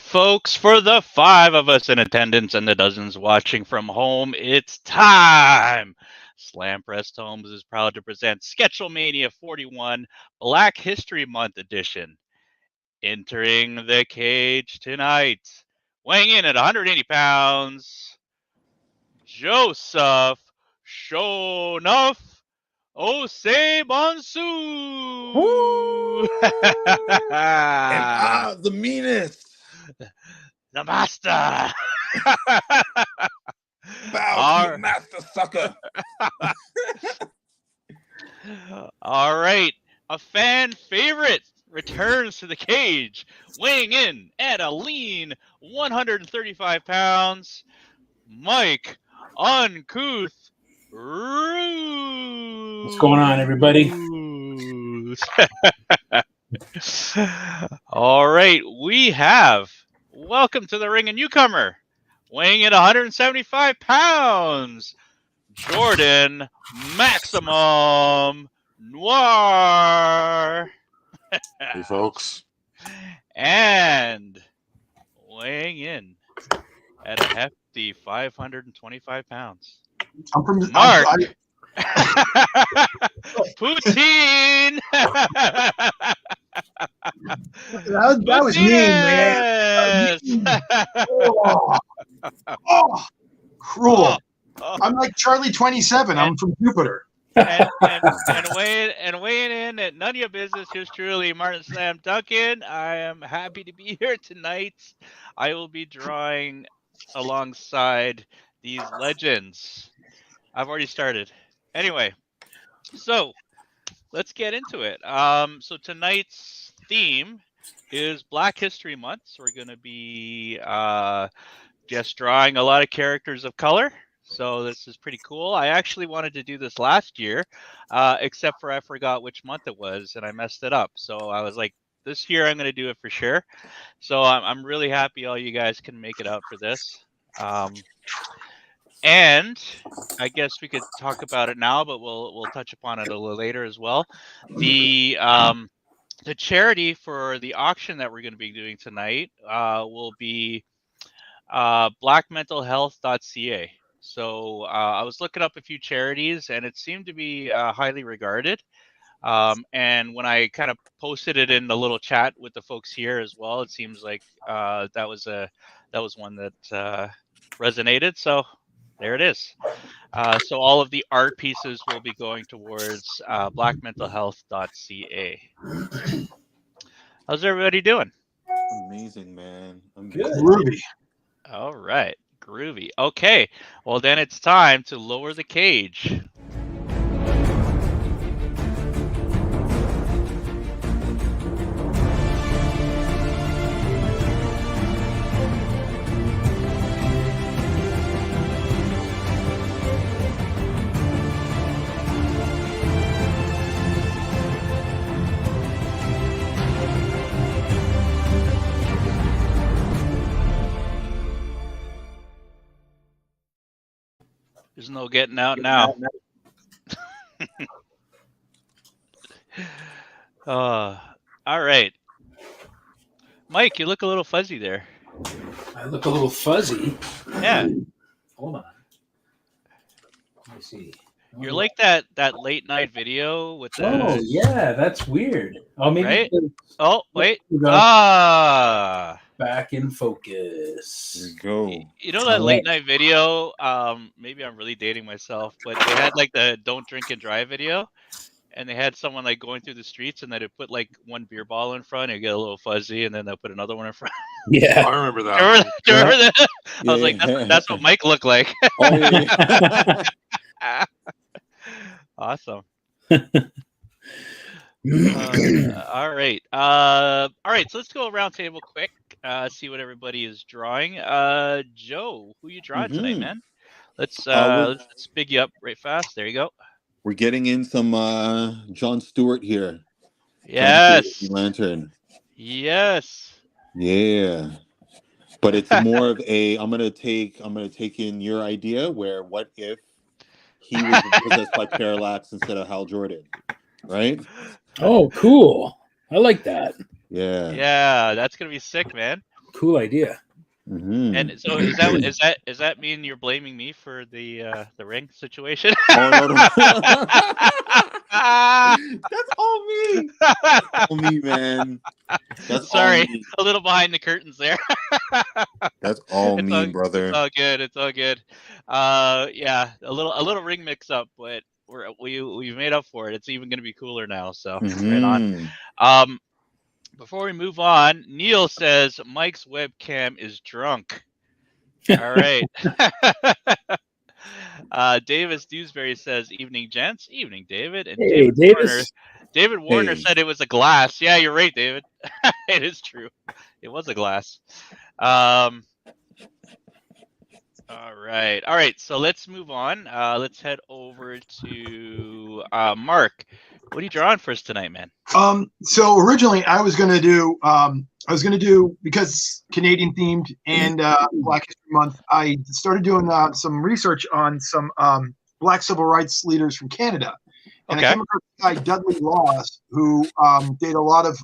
Folks, for the 5 of us in attendance and the dozens watching from home, it's time! Slam Pressed Homes is proud to present Sketchlemania 41 Black History Month edition. Entering the cage tonight, weighing in at 180 pounds, Joseph Shonuff Osei Bonsu! And the meanest! The master! Bow to you, master sucker! All right, a fan favorite returns to the cage, weighing in at a lean 135 pounds, Mike Uncouth Rooth. What's going on, everybody? All right, we have welcome to the ring a newcomer, weighing in 175 pounds, Jordan Maximum Noir. Hey, folks. And weighing in at a hefty 525 pounds, I'm from Mark Poutenis. That was mean, man. Oh, cruel. I'm like Charlie 27. I'm from Jupiter. and weighing in at none of your business, yours truly, Martin Slam Duncan. I am happy to be here tonight. I will be drawing alongside these legends. I've already started. Anyway, so let's get into it. So tonight's theme is Black History Month. So we're going to be just drawing a lot of characters of color. So this is pretty cool. I actually wanted to do this last year, except for I forgot which month it was and I messed it up. So I was like, this year I'm going to do it for sure. So I'm really happy all you guys can make it out for this. And I guess we could talk about it now, but we'll touch upon it a little later as well. The charity for the auction that we're going to be doing tonight will be blackmentalhealth.ca. So I was looking up a few charities, and it seemed to be highly regarded. And when I kind of posted it in the little chat with the folks here as well, it seems like that was one that resonated. So there it is. So all of the art pieces will be going towards blackmentalhealth.ca. How's everybody doing? Amazing, man. Good. Groovy. All right. Groovy. Okay. Well, then it's time to lower the cage. There's no getting out now. All right. Mike, you look a little fuzzy there. I look a little fuzzy. Yeah. Hold on. Let me see. You're like that late night video with the... Oh, yeah, that's weird. Oh, maybe. Right? Oh, wait. Back in focus. There you go. You know that late night video? Maybe I'm really dating myself, but they had like the "Don't Drink and Drive" video, and they had someone like going through the streets, and they put like one beer bottle in front, and you get a little fuzzy, and then they'll put another one in front. Yeah, I remember that. Do you remember that? Yeah. I was like, that's what Mike looked like. Oh, yeah. Awesome. All right. So let's go around table quick. See what everybody is drawing. Joe, who you drawing tonight, man? Let's big you up right fast. There you go. We're getting in some John Stewart here. Yes. Lantern. Yes. Yeah. But it's more of a I'm gonna take in your idea where what if he was possessed by Parallax instead of Hal Jordan, right? Oh, cool. I like that. Yeah. Yeah, that's gonna be sick, man. cool idea. Mm-hmm. And so is that mean you're blaming me for the ring situation? Oh no, that's all me. All me, man. That's all Sorry, me. a little behind the curtains there. That's all It's me, all brother. it's all good. It's all good. Yeah, a little ring mix up, but we've made up for it. It's even gonna be cooler now. So right on. Mm-hmm. Before we move on, Neil says Mike's webcam is drunk. All right. Davis Dewsbury says, "Evening, gents. Evening, David." And Hey, Davis. David Warner Hey. said it was a glass. Yeah, you're right, David. It is true. It was a glass. All right. So let's move on. Let's head over to Mark. What are you drawing for us tonight, man? So originally I was gonna do because Canadian themed and Black History Month. I started doing some research on some Black civil rights leaders from Canada, and I Okay. came across this guy Dudley Laws, who did a lot of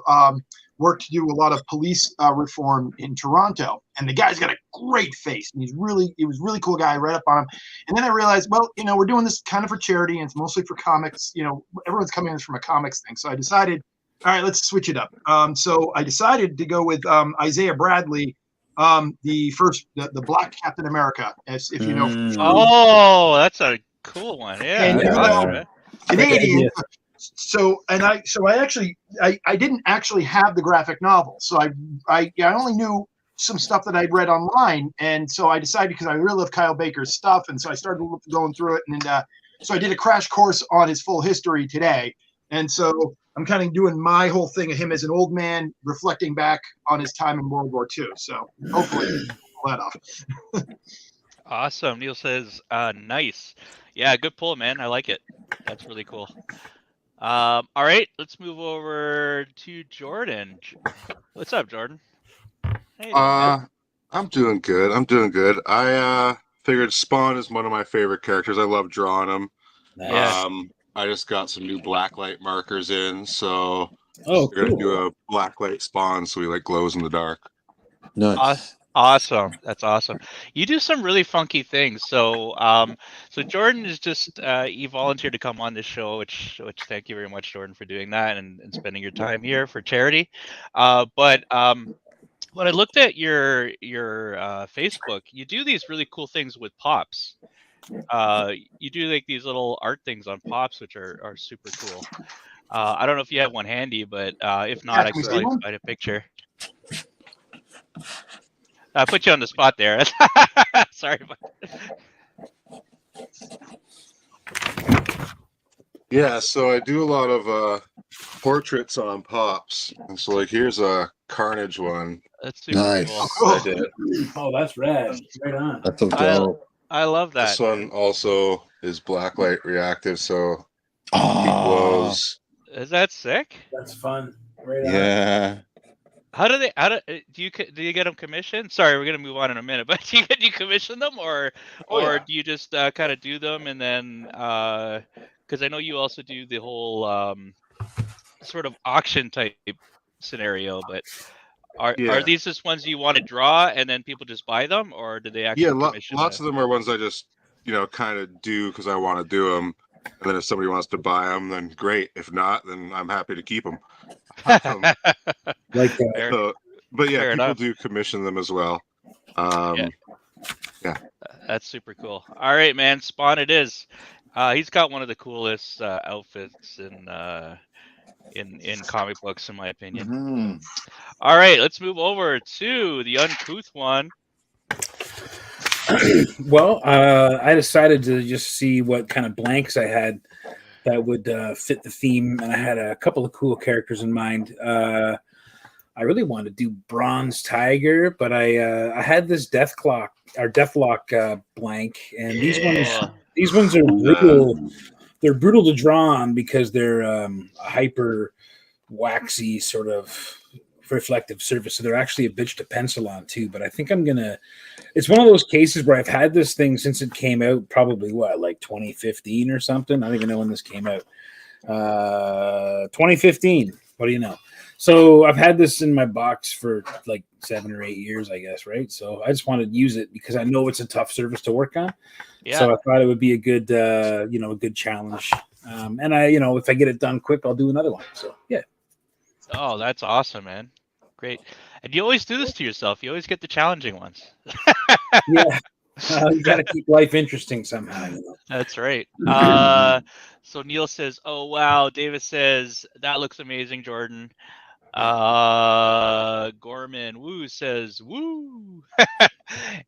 work to do a lot of police reform in Toronto. And the guy's got a great face, and he was a really cool guy. I read up on him, and then I realized, well, we're doing this kind of for charity, and it's mostly for comics. Everyone's coming in from a comics thing, so I decided, all right, let's switch it up. So I decided to go with Isaiah Bradley, the Black Captain America, as if you know. Oh, that's a cool one. Yeah, And, that's awesome, man. Canadian. So I didn't actually have the graphic novel, so I only knew some stuff that I'd read online, and so I decided, because I really love Kyle Baker's stuff, and so I started going through it, and so I did a crash course on his full history today, and so I'm kind of doing my whole thing of him as an old man reflecting back on his time in World War II. So hopefully pull that off. Awesome. Neil says, nice. Yeah, good pull, man. I like it. That's really cool. All right, let's move over to Jordan. What's up, Jordan? How you doing, man? I'm doing good. I figured Spawn is one of my favorite characters. I love drawing him. Nice. I just got some new blacklight markers in, so Oh, we're gonna cool. do a blacklight Spawn so he glows in the dark. Nice. Awesome. That's awesome. You do some really funky things. So Jordan is just he volunteered to come on this show, which thank you very much, Jordan, for doing that and spending your time here for charity. But when I looked at your Facebook, you do these really cool things with pops. You do these little art things on pops, which are super cool. I don't know if you have one handy, but if not, I can probably find a picture. I put you on the spot there. Sorry. Yeah, so I do a lot of portraits on pops, and so here's a Carnage one. That's super Nice. cool. I did. Oh, that's rad. Right on. That's so dope. I love that. This one also is blacklight reactive, so he glows. Is that sick? That's fun. Right on. Yeah. Do you get them commissioned? Sorry, we're gonna move on in a minute, but do you commission them, or do you just kind of do them and then because I know you also do the whole sort of auction type scenario, but are these just ones you want to draw and then people just buy them, or do they actually commission? Lots of them are ones I just kind of do because I want to do them, and then if somebody wants to buy them, then great. If not, then I'm happy to keep them. Like that. But yeah, Fair people enough. do commission them as well. Yeah. That's super cool. All right, man. Spawn it is. He's got one of the coolest outfits in comic books, in my opinion. Mm-hmm. All right, let's move over to the uncouth one. Well, I decided to just see what kind of blanks I had that would fit the theme, and I had a couple of cool characters in mind. I really wanted to do Bronze Tiger, but I had this Deathlock blank, and these ones are brutal. They're brutal to draw on because they're a hyper waxy sort of reflective surface, so they're actually a bitch to pencil on too. But I think I'm gonna. It's one of those cases where I've had this thing since it came out, probably 2015 or something. I don't even know when this came out. 2015. What do you know? So I've had this in my box for like 7 or 8 years, I guess, right? So I just wanted to use it because I know it's a tough service to work on. Yeah. So I thought it would be a good, a good challenge. And if I get it done quick, I'll do another one. So yeah. Oh, that's awesome, man. Great. And you always do this to yourself. You always get the challenging ones. Yeah. You got to keep life interesting somehow. That's right. So Neil says, "Oh wow." David says, "That looks amazing, Jordan." Gorman Woo says, "Woo,"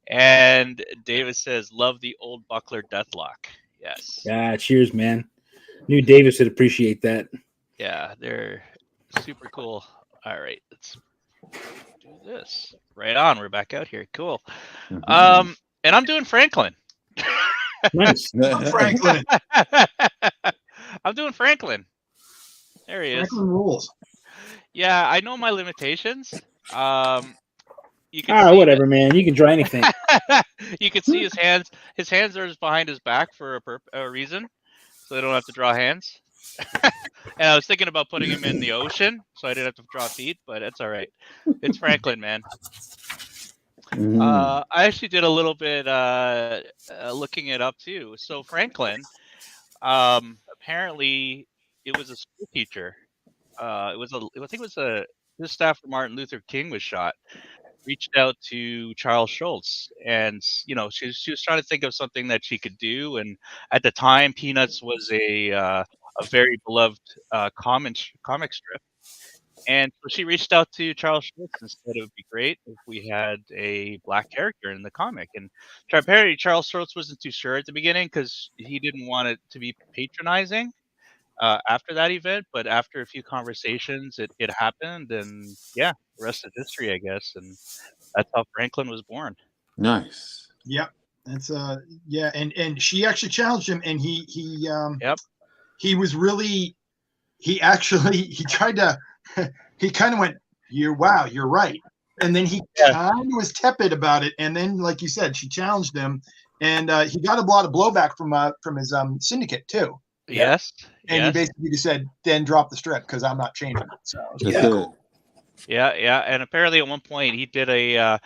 and David says, "Love the old buckler Deathlock." Yes. Yeah. Cheers, man. Knew Davis would appreciate that. Yeah, they're super cool. All right, let's do this. Right on. We're back out here. Cool. Mhm. And I'm doing Franklin. Nice. Franklin. I'm doing Franklin. There he is. Franklin rules. Yeah, I know my limitations. You can see Whatever, man. You can try anything. you can see his hands. His hands are just behind his back for a reason, so they don't have to draw hands. And I was thinking about putting him in the ocean, so I didn't have to draw feet, but it's all right. It's Franklin, man. Mhm. I actually did a little bit looking it up too. So Franklin, apparently, it was a school teacher. I think it was this staff for Martin Luther King was shot. Reached out to Charles Schultz, and she was trying to think of something that she could do. And at the time, Peanuts was a very beloved comic strip. And so she reached out to Charles Schultz and said it would be great if we had a black character in the comic. And apparently Charles Schultz wasn't too sure at the beginning because he didn't want it to be patronizing after that event. But after a few conversations, it happened, and yeah, the rest is history, I guess. And that's how Franklin was born. Nice. Yep. That's yeah, and she actually challenged him, and Yep. he was really he tried to he kind of went, you're right. And then he kind of was tepid about it. And then, like you said, she challenged him, and he got a lot of blowback from his syndicate too. Yes. And he basically just said, then drop the strip because I'm not changing it. So That's it. Yeah, and apparently at one point he did I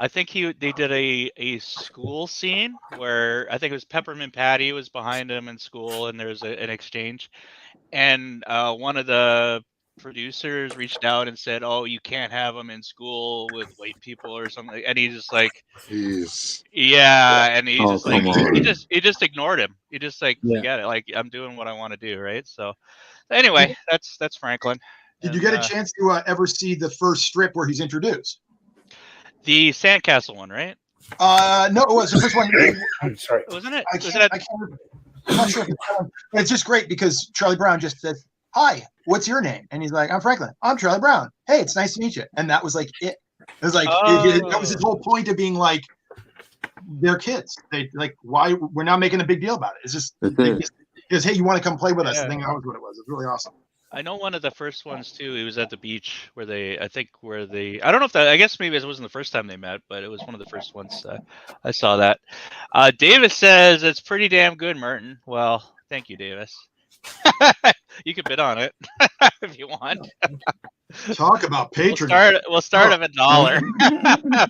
think they did a school scene where I think it was Peppermint Patty was behind him in school, and there was an exchange, and one of the producers reached out and said, "Oh, you can't have him in school with white people or something," and he just like, Jeez. yeah, and he Oh, just like come on. he just ignored him. He just like Yeah. forget it. Like, I'm doing what I want to do, right? So anyway, that's Franklin. did you get a chance to ever see the first strip where he's introduced? The Sandcastle one, right? No, it was the first one. I'm sorry. Wasn't it? I Was can't, it I can't remember. I'm not sure if it's that one. But it's just great because Charlie Brown just says, "Hi, what's your name?" And he's like, "I'm Franklin. I'm Charlie Brown. Hey, it's nice to meet you." And that was like it. It was like that was his whole point of being like, they're kids. They like, why we're not making a big deal about it. It's just because, hey, you want to come play with us? I think that was what it was. It's really awesome. I know one of the first ones too. It was at the beach where I don't know if that. I guess maybe it wasn't the first time they met, but it was one of the first ones. I saw that. Davis says it's pretty damn good, Merton. Well, thank you, Davis. You can bid on it if you want. Talk about patronage. We'll start at $1.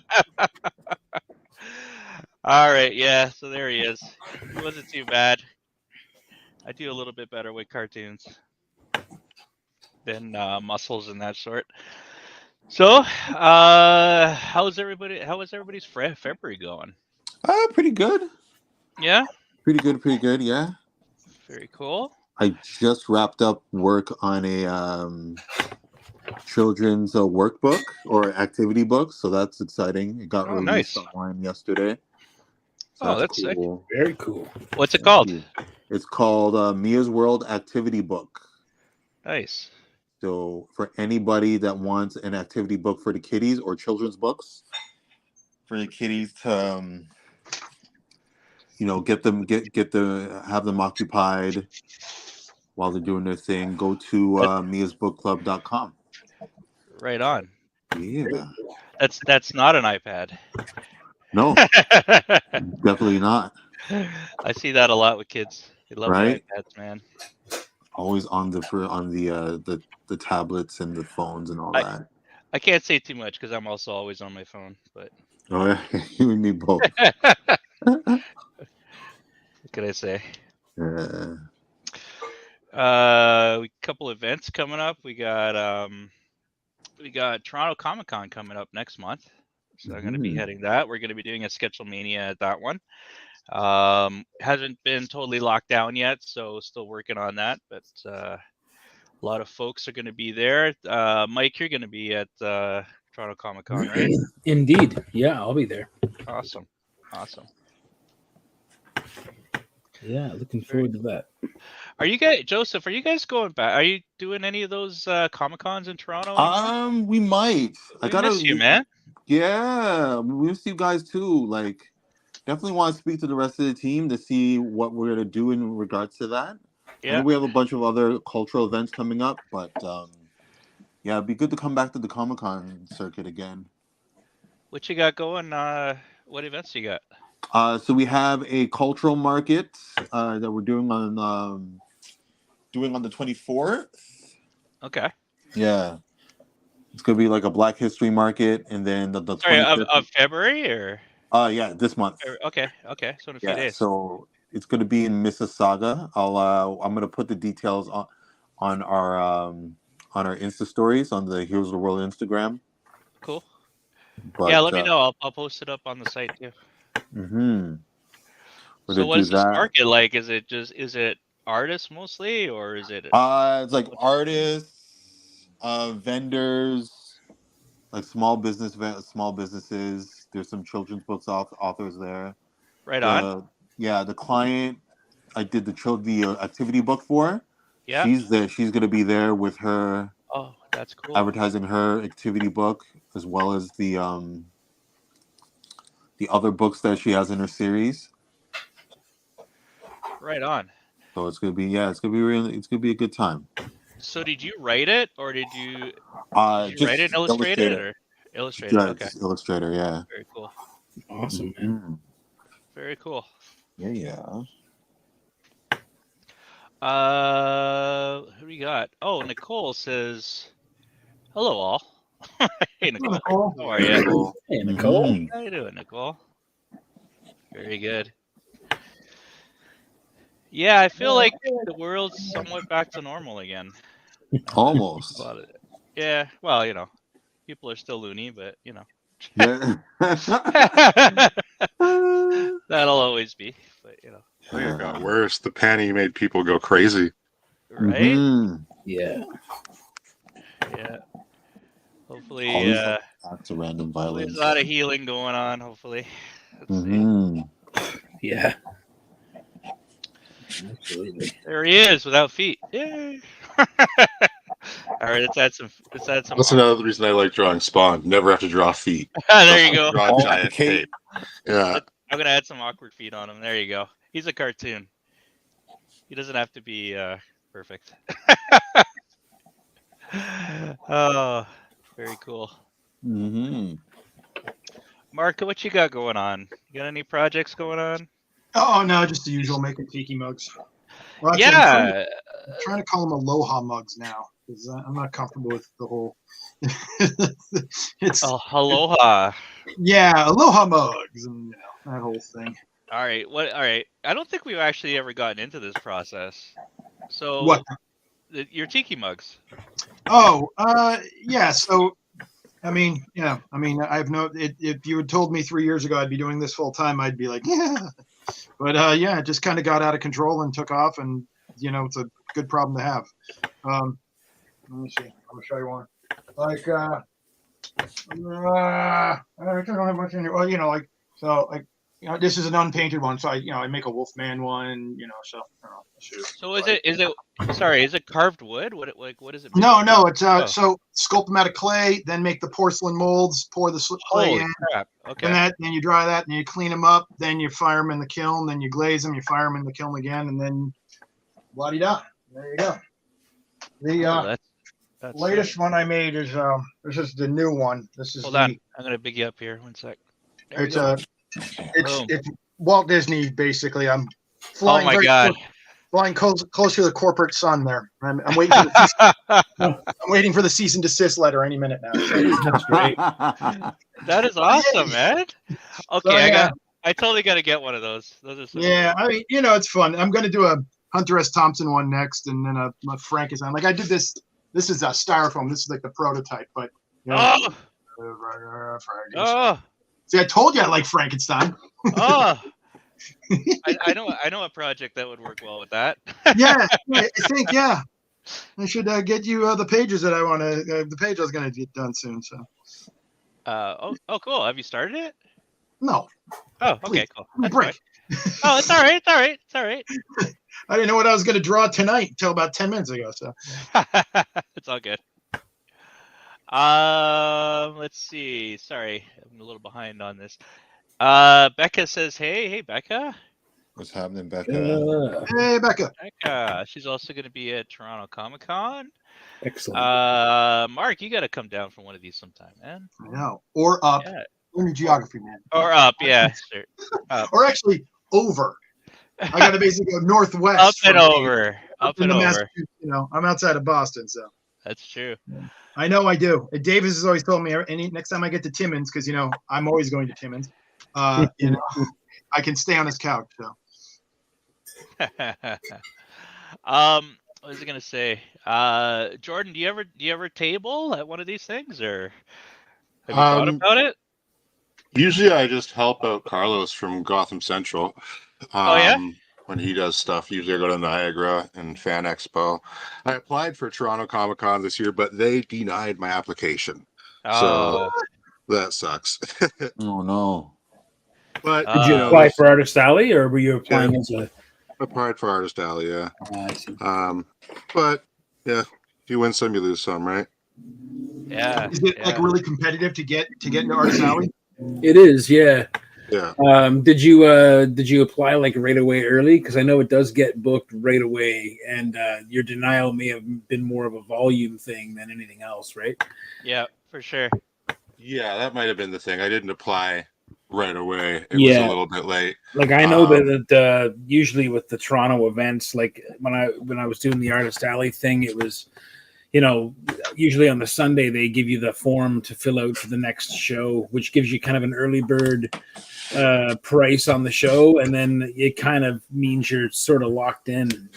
All right, yeah. So there he is. He wasn't too bad. I do a little bit better with cartoons than muscles and that sort. So, how was everybody's February going? Pretty good. Yeah. Pretty good. Yeah. Very cool. I just wrapped up work on a children's workbook or activity book, so that's exciting. It got released online yesterday. So that's cool. sick. Very cool. What's it called? It's called Mia's World Activity Book. Nice. So for anybody that wants an activity book for the kiddies or children's books for the kiddies to have them occupied while they're doing their thing, go to miasbookclub.com. Right on. Yeah. That's not an iPad. No. Definitely not. I see that a lot with kids. They love right? iPads, man. Always on the tablets and the phones and all that. I can't say too much because I'm also always on my phone. But Oh yeah, you and me both. what can I say? Yeah. A couple events coming up. We got Toronto Comic Con coming up next month, so I'm going to be heading that. We're going to be doing a Sketchlemania at that one. Hasn't been totally locked down yet, so still working on that. But a lot of folks are going to be there. Mike, you're going to be at Toronto Comic Con, right? Indeed, yeah, I'll be there. Awesome. Yeah, looking forward to that. Are you guys, Joseph? Are you guys going back? Are you doing any of those Comic Cons in Toronto anymore? We might. I miss you, man. Yeah, we miss you guys too. Like, definitely want to speak to the rest of the team to see what we're gonna do in regards to that. Yeah. I know we have a bunch of other cultural events coming up, but yeah, it'd be good to come back to the Comic-Con circuit again. What you got going? What events you got? So we have a cultural market that we're doing on the 24th. Okay. Yeah, it's gonna be like a Black History market, and then the Sorry, 25th of February or? Yeah, this month. Okay. So in a few days. So it's gonna be in Mississauga. I'm gonna put the details on our Insta stories on the Heroes of the World Instagram. Cool. But, yeah, let me know. I'll post it up on the site too. So what is this market like? Is it artists mostly, or is it? It's like artists, vendors, like small businesses. There's some children's books authors there. Right on. Yeah, the client I did the activity book for. Yeah. She's there. She's gonna be there with her. Oh, that's cool. Advertising her activity book as well as the other books that she has in her series. Right on. So it's gonna be it's gonna be a good time. So did you write it, or did you write it and illustrate it, or illustrate it? Okay. Illustrator, yeah. Very cool. Awesome, man. Very cool. Yeah. Who we got? Oh, Nicole says, "Hello, all." Hey, Nicole. How are you? Hey, Nicole. How you doing, Nicole? Very good. Yeah, I feel like the world's somewhat back to normal again. Almost. Yeah, well, people are still loony, but Yeah. that'll always be. But it got worse. The panic made people go crazy. Right? Yeah. Yeah. Hopefully, acts of random violence. There's a lot of healing going on. Hopefully. Let's see. Yeah. Absolutely. There he is, without feet. Yay! All right, let's add some. That's another reason I like drawing Spawn. Never have to draw feet. There you go. Draw giant cape. Yeah. I'm gonna add some awkward feet on him. There you go. He's a cartoon. He doesn't have to be perfect. Oh, very cool. Mark, what you got going on? You got any projects going on? Oh no, just the usual, making tiki mugs. Well, actually, yeah, I'm trying to call them aloha mugs now because I'm not comfortable with the whole. It's aloha. Yeah, aloha mugs and that whole thing. All right, All right. I don't think we've actually ever gotten into this process. So what? Your tiki mugs. Oh, yeah. So, I mean, I've if you had told me 3 years ago I'd be doing this full time, I'd be like, yeah. But yeah, it just kind of got out of control and took off, and it's a good problem to have. Let me see. I'm gonna show you one. Like, I don't have much in here. Well, this is an unpainted one, so I make a Wolfman one, so I don't know. So is it carved wood? What is it? No, it's so sculpt them out of clay, then make the porcelain molds, pour the clay in. Crap. Okay. And then you dry that, and you clean them up, then you fire them in the kiln, then you glaze them, you fire them in the kiln again, and then la-di-da. There you go. The that's latest one I made is this is the new one. This is hold on. I'm gonna big you up here. 1 sec. It's Walt Disney basically. I'm flying. Oh my god! flying close to the corporate sun there. I'm waiting. For the I'm waiting for the cease and desist letter any minute now. That's great. That is awesome, man. Okay, yeah. I totally got to get one of those. Those are so Yeah, cool. I mean, it's fun. I'm going to do a Hunter S. Thompson one next, and then a Frankenstein. Like I did this. This is a styrofoam. This is like the prototype, but Oh, See, I told you I like Frankenstein. oh. I know a project that would work well with that. Yeah, I think I should get you the pages that I want to. The page I was going to get done soon. So. Oh, cool. Have you started it? No. Oh, okay, cool. That's Break. fine. Oh, it's all right. It's all right. It's all right. I didn't know what I was going to draw tonight until about 10 minutes ago. So. It's all good. Let's see. Sorry, I'm a little behind on this. Becca says, "Hey, Becca." What's happening, Becca? Hey, Becca. Becca. She's also going to be at Toronto Comic Con. Excellent. Mark, you got to come down for one of these sometime, man. I know. Or up. Yeah. Learn your geography, man. Or up, yeah. Sure. Up. Or actually over. I got to basically go northwest. Up and over. Up and over. Massachusetts, I'm outside of Boston, so. That's true. I know I do. Davis has always told me next time I get to Timmins, because I'm always going to Timmins. I can stay on his couch. So. What was I gonna say? Jordan, do you ever table at one of these things, or have you thought about it? Usually, I just help out Carlos from Gotham Central. Oh yeah. When he does stuff, usually I go to Niagara and Fan Expo. I applied for Toronto Comic Con this year, but they denied my application. Oh. So that sucks. Oh no. But did you apply for Artist Alley, or were you applying as a? Applied for Artist Alley, yeah. I see. But yeah, if you win some, you lose some, right? Yeah. Is it like really competitive to get into Artist Alley? It is, yeah. Yeah. Did you apply like right away early? Because I know it does get booked right away, and your denial may have been more of a volume thing than anything else, right? Yeah, for sure. Yeah, that might have been the thing. I didn't apply right away. It was a little bit late. Like I know that usually with the Toronto events, like when I was doing the Artist Alley thing, it was, usually on the Sunday they give you the form to fill out for the next show, which gives you kind of an early bird price on the show, and then it kind of means you're sort of locked in,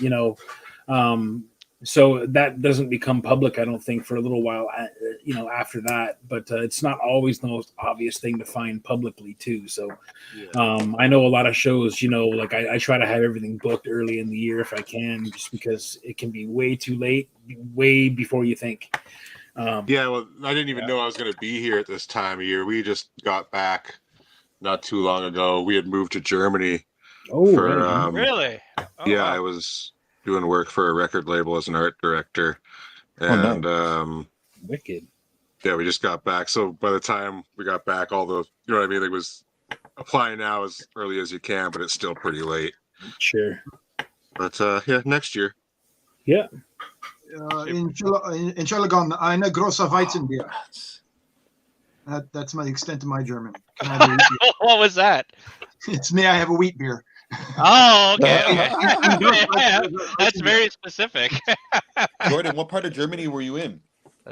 so that doesn't become public, I don't think, for a little while, after that. But it's not always the most obvious thing to find publicly too. So I know a lot of shows, like I try to have everything booked early in the year if I can, just because it can be way too late, way before you think. Well, I didn't even know I was going to be here at this time of year. We just got back not too long ago. We had moved to Germany. Oh, really? Oh, yeah, wow. I was doing work for a record label as an art director, and wicked. Yeah, we just got back. So by the time we got back, all the it was applying now as early as you can, but it's still pretty late. Sure. But next year. Yeah. In Schöllagon, eine große Weizenbier. That's my extent of my German. What was that? It's me. I have a wheat beer. Oh, okay. That's very specific. Jordan, what part of Germany were you in?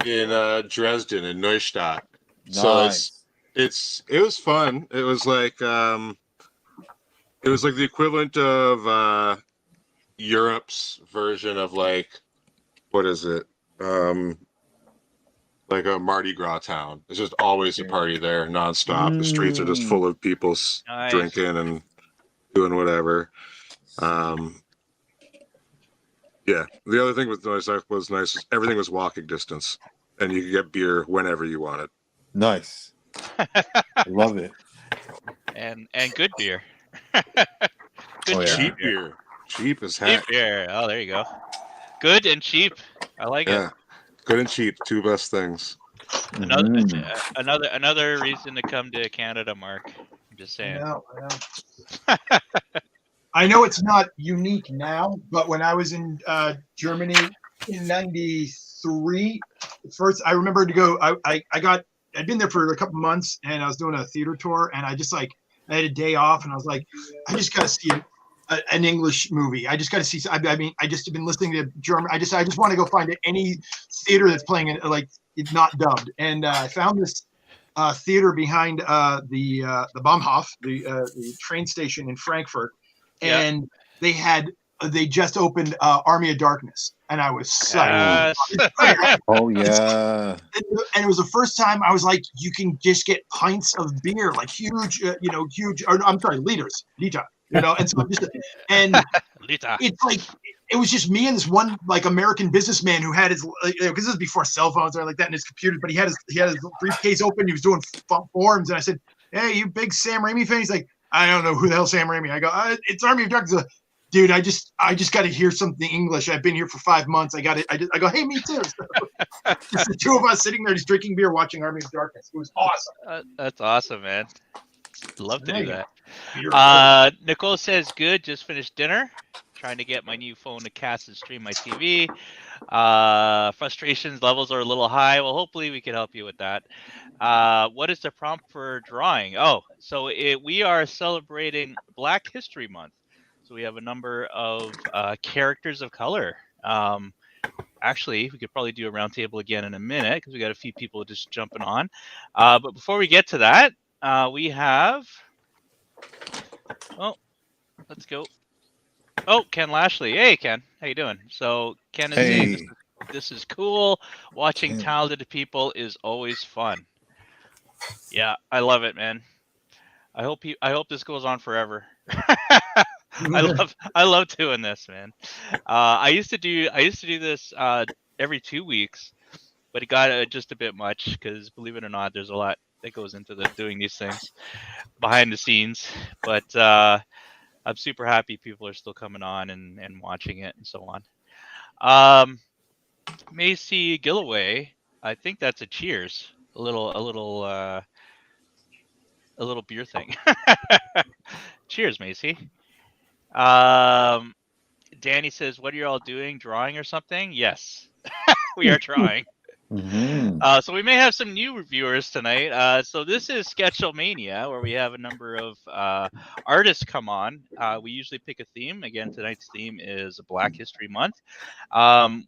In Dresden, in Neustadt. Nice. So it was fun. It was like the equivalent of Europe's version of like, what is it? Like a Mardi Gras town. It's just always a party there, nonstop. The streets are just full of people drinking and doing whatever. The other thing was nice. Everything was walking distance, and you could get beer whenever you wanted. Nice. Love it. And good beer. Cheap beer. Cheap as heck. Cheap beer. Oh, there you go. Good and cheap. I like it. Good and cheap, two best things. Another reason to come to Canada, Mark. I'm just saying. I know it's not unique now, but when I was in Germany in '93, first I remember to go. I'd been there for a couple months, and I was doing a theater tour, and I had a day off, and I was like, I just gotta see it. an English movie. I just got to see. I mean, I just have been listening to German. I just want to go find any theater that's playing it like it's not dubbed. And I found this theater behind the Bahnhof, the train station in Frankfurt, and they just opened Army of Darkness, and I was psyched. Yes. Oh yeah. And it was the first time I was like, you can just get pints of beer, like huge, huge. Or, I'm sorry, liters, liter. And so it's like it was just me and this one like American businessman who had his because this was before cell phones or like that in his computer, but he had his briefcase open. He was doing forms, and I said, "Hey, you big Sam Raimi fan?" He's like, "I don't know who the hell Sam Raimi." I go, "It's Army of Darkness." Dude, I just got to hear something English. I've been here for 5 months. I got it. I go, "Hey, me too." So, it's the two of us sitting there just drinking beer, watching Army of Darkness. It was awesome. That's awesome, man. Love to do that. Nicole says, good, just finished dinner. Trying to get my new phone to cast and stream my TV. Frustrations levels are a little high. Well, hopefully we can help you with that. What is the prompt for drawing? Oh, so we are celebrating Black History Month. So we have a number of characters of color. Actually, we could probably do a roundtable again in a minute because we got a few people just jumping on. But before we get to that, we have. Oh, let's go. Oh, Ken Lashley. Hey, Ken. How you doing? So Ken is saying this is cool. Watching talented people is always fun. Yeah, I love it, man. I hope this goes on forever. I love doing this, man. I used to do this every 2 weeks, but it got just a bit much because, believe it or not, there's a lot that goes into doing these things behind the scenes. But I'm super happy people are still coming on and watching it and so on. Macy Gillaway, I think that's a cheers. A little beer thing. Cheers, Macy. Danny says, what are you all doing? Drawing or something? Yes, we are drawing. Mm-hmm. So we may have some new viewers tonight. So this is Sketchlemania, where we have a number of artists come on. We usually pick a theme. Again, tonight's theme is Black History Month.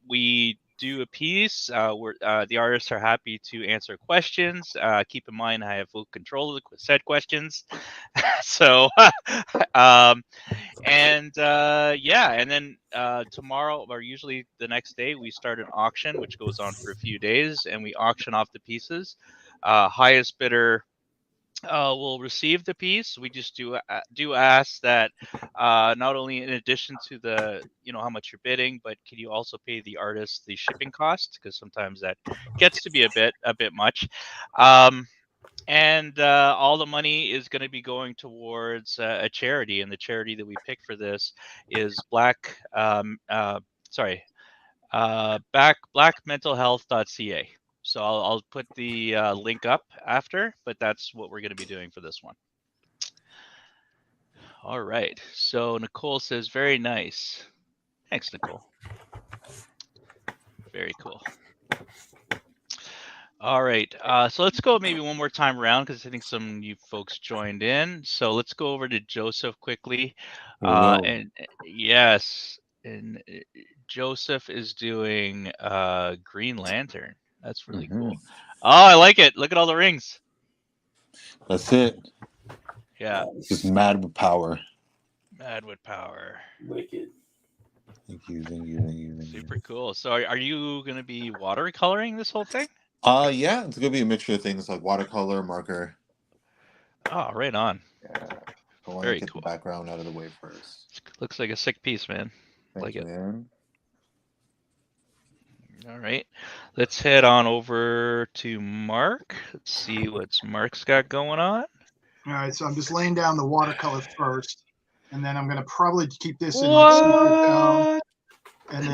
We do a piece where the artists are happy to answer questions. Keep in mind, I have full control of the said questions. So, and then tomorrow, or usually the next day, we start an auction, which goes on for a few days, and we auction off the pieces. Highest bidder will receive the piece. We just do ask that not only in addition to the how much you're bidding, but can you also pay the artist the shipping cost, because sometimes that gets to be a bit much. And all the money is going to be going towards a charity, and the charity that we pick for this is blackmentalhealth.ca. So I'll put the link up after, but that's what we're going to be doing for this one. All right. So Nicole says, very nice. Thanks, Nicole. Very cool. All right. So let's go maybe one more time around, because I think some new folks joined in. So let's go over to Joseph quickly. And yes, and Joseph is doing Green Lantern. That's really cool. Oh, I like it. Look at all the rings. That's it. Yeah. Just mad with power. Mad with power. Wicked. Thank you. Super cool. So are you going to be watercoloring this whole thing? Yeah, it's gonna be a mixture of things like watercolor, marker. Oh, right on. Yeah. I want Very to get cool. the background out of the way first. Looks like a sick piece, man. Thank you, it. Man. All right. Let's head on over to Mark. Let's see what Mark's got going on. All right, so I'm just laying down the watercolor first, and then I'm gonna probably keep this in What? secret down, and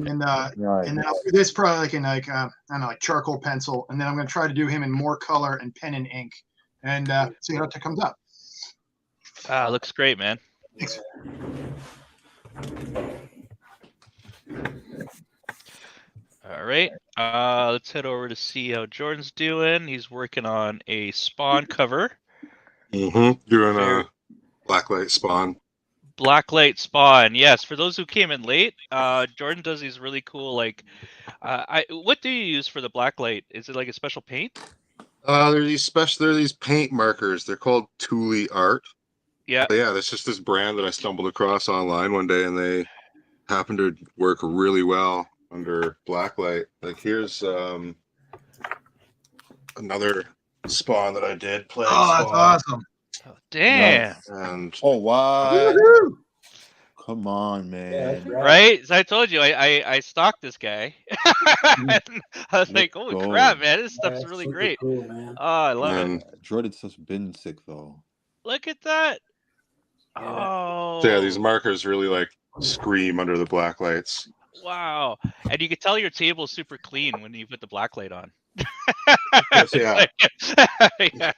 then I'll do this probably like in I don't know, like charcoal pencil, and then I'm gonna try to do him in more color and pen and ink, and see how it comes up. Looks great, man. Thanks. All right. Let's head over to see how Jordan's doing. He's working on a Spawn cover. Doing a Blacklight Spawn. Blacklight Spawn. Yes, for those who came in late, Jordan does these really cool what do you use for the blacklight? Is it like a special paint? They're these paint markers. They're called Thule Art. Yeah. But yeah, that's just this brand that I stumbled across online one day, and they happen to work really well under blacklight. Like here's another spawn that I did. Oh, that's awesome. Oh, damn. Nice. And wow. Woohoo! Come on, man. Right? So I told you I stalked this guy. And I was like, holy crap, man, this stuff's really great. Cool, man. Oh, I love it. Jordan's just been sick though. Look at that. Yeah. Oh. So yeah, these markers really like scream under the black lights. Wow. And you can tell your table's super clean when you put the black light on. Yes, yeah. Yeah.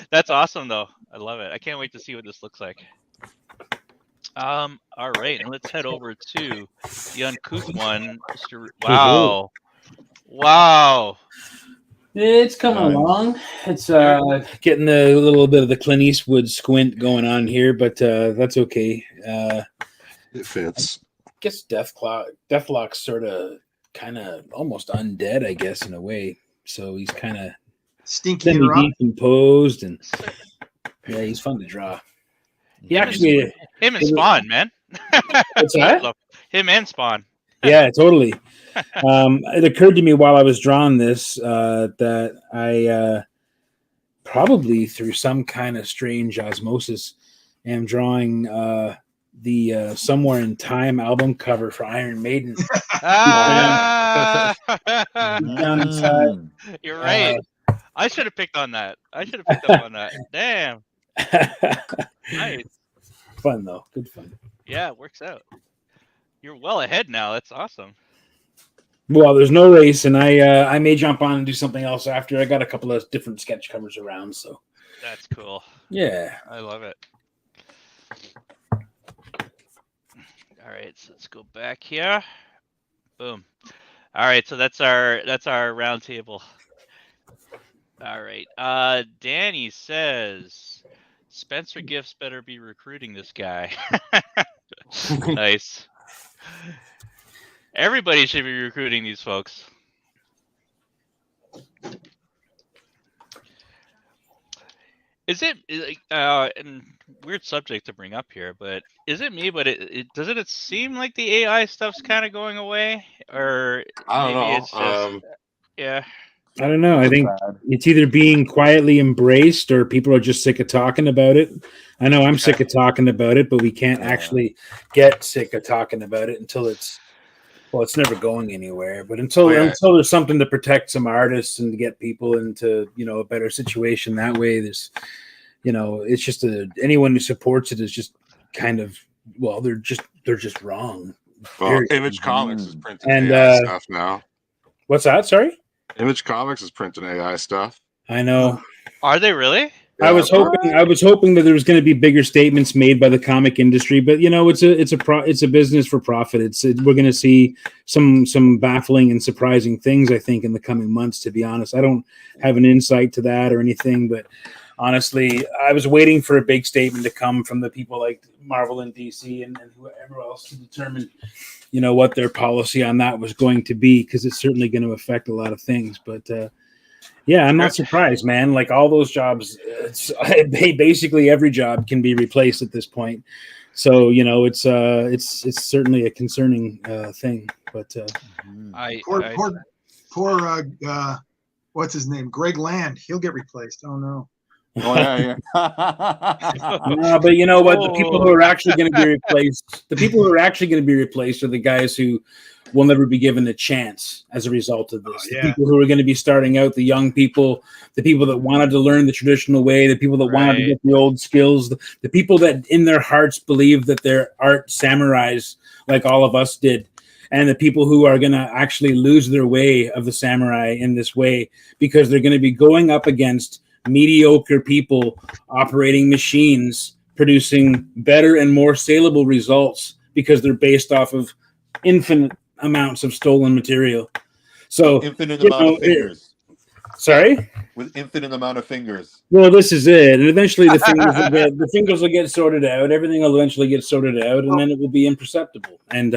That's awesome though. I love it. I can't wait to see what this looks like. All right, and let's head over to the uncouth one. Wow. Wow. It's coming along. It's getting a little bit of the Clint Eastwood squint going on here, but that's okay. It fits. I guess Deathlock's sort of kind of almost undead, I guess, in a way. So he's kind of Stinky decomposed, and yeah, he's fun to draw. He actually him and Spawn, man. What's that? Him and Spawn. Yeah, totally. It occurred to me while I was drawing this that I probably through some kind of strange osmosis am drawing the Somewhere in Time album cover for Iron Maiden. Down inside. You're right. I should have picked on that. I should have picked up on that. Damn. Nice. Fun though. Good fun. Yeah, it works out. You're well ahead now. That's awesome. Well, there's no race, and I may jump on and do something else after. I got a couple of different sketch covers around, so that's cool. Yeah, I love it. All right, so let's go back here. Boom. All right, so that's our round table. All right. Danny says Spencer Gifts better be recruiting this guy. Nice. Everybody should be recruiting these folks. Is it and weird subject to bring up here, but is it me? But doesn't it seem like the AI stuff's kind of going away, or I don't know. It's just, yeah. I don't know. I think it's either being quietly embraced or people are just sick of talking about it. I know I'm sick of talking about it, but we can't actually get sick of talking about it until it's never going anywhere. But until there's something to protect some artists and to get people into, a better situation that way, there's, it's just anyone who supports it is just kind of, they're just wrong. Well, Image Comics is printing AI stuff now. What's that? Sorry? Image Comics is printing AI stuff. I know. Are they really? Yeah. I was hoping that there was going to be bigger statements made by the comic industry, but it's a business for profit. We're going to see some baffling and surprising things, I think, in the coming months. To be honest, I don't have an insight to that or anything, but honestly, I was waiting for a big statement to come from the people like Marvel and DC and whoever else to determine, what their policy on that was going to be, because it's certainly going to affect a lot of things. But yeah, I'm not surprised, man. Like all those jobs, basically every job can be replaced at this point. So it's certainly a concerning thing. But poor what's his name? Greg Land. He'll get replaced. Oh no. Oh yeah. No, but you know what? The people who are actually going to be replaced, are the guys who will never be given a chance as a result of this. The people who are going to be starting out, the young people, the people that wanted to learn the traditional way, the people that wanted to get the old skills, the people that in their hearts believe that they're art samurais like all of us did. And the people who are going to actually lose their way of the samurai in this way, because they're going to be going up against mediocre people operating machines, producing better and more saleable results because they're based off of infinite amounts of stolen material. So infinite amount of figures. Sorry? With infinite amount of fingers. Well, this is it. And eventually the fingers will get sorted out. Everything will eventually get sorted out, and then it will be imperceptible. And,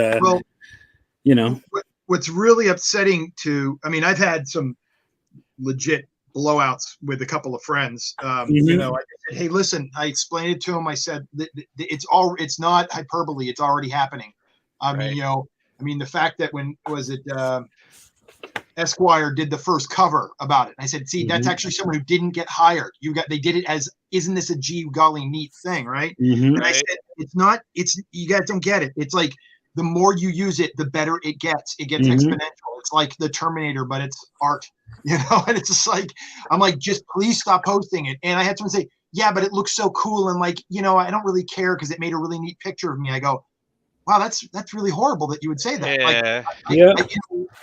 what's really upsetting I've had some legit blowouts with a couple of friends. I said, hey, listen, I explained it to them. I said, it's not hyperbole. It's already happening. The fact that when was it, Esquire did the first cover about it. And I said, see, that's actually someone who didn't get hired. They did it as, isn't this a gee golly neat thing, right? And I said, you guys don't get it. It's like the more you use it, the better it gets. It gets exponential. It's like the Terminator, but it's art, and it's just like, I'm like, just please stop posting it. And I had someone say, yeah, but it looks so cool. And like, I don't really care because it made a really neat picture of me. I go, wow, that's really horrible that you would say that.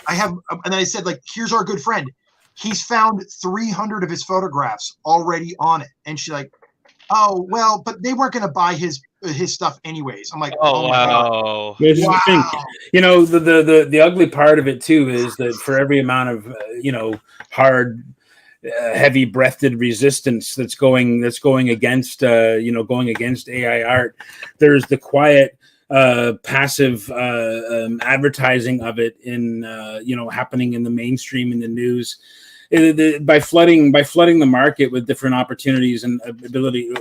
I have, and I said, like, here's our good friend. He's found 300 of his photographs already on it. And she's like, oh, well, but they weren't going to buy his stuff anyways. I'm like, oh my God. Wow. The ugly part of it too is that for every amount of, hard, heavy breathed resistance that's going against AI art, there's the quiet, passive advertising of it in happening in the mainstream in the news, by flooding the market with different opportunities and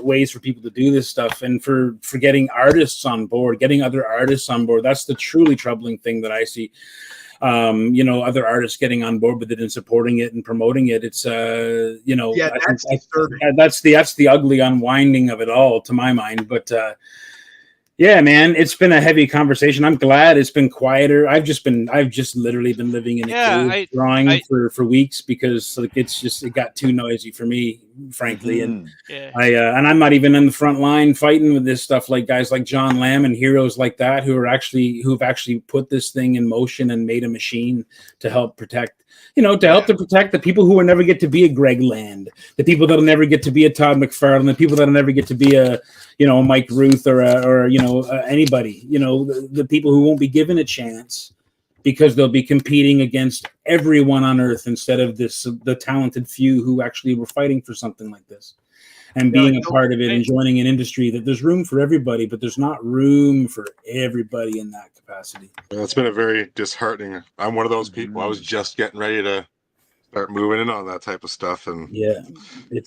ways for people to do this stuff, and for getting artists on board, getting other artists on board. That's the truly troubling thing that I see. Other artists getting on board with it and supporting it and promoting it. It's that's the ugly unwinding of it all, to my mind. But yeah, man, it's been a heavy conversation. I'm glad it's been quieter. I've just literally been living in a cave drawing for weeks because it got too noisy for me, frankly. And I'm not even in the front line fighting with this stuff like guys like John Lamb and heroes like that who've actually put this thing in motion and made a machine to help protect. To protect the people who will never get to be a Greg Land, the people that'll never get to be a Todd McFarlane, the people that'll never get to be a Mike Rooth or anybody, the people who won't be given a chance because they'll be competing against everyone on earth instead of the talented few who actually were fighting for something like this. And being a part of it and joining an industry that there's room for everybody, but there's not room for everybody in that capacity. Well, it's been a very disheartening. I'm one of those people. I was just getting ready to start moving in on that type of stuff, and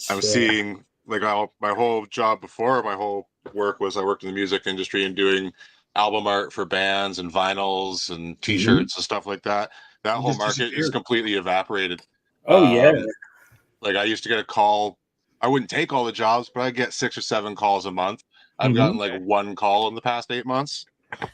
I'm seeing like my whole job before my whole work was I worked in the music industry and doing album art for bands and vinyls and T-shirts and stuff like that. That whole market is completely evaporated. Like I used to get a call. I wouldn't take all the jobs, but I get 6 or 7 calls a month. I've gotten like 1 call in the past 8 months.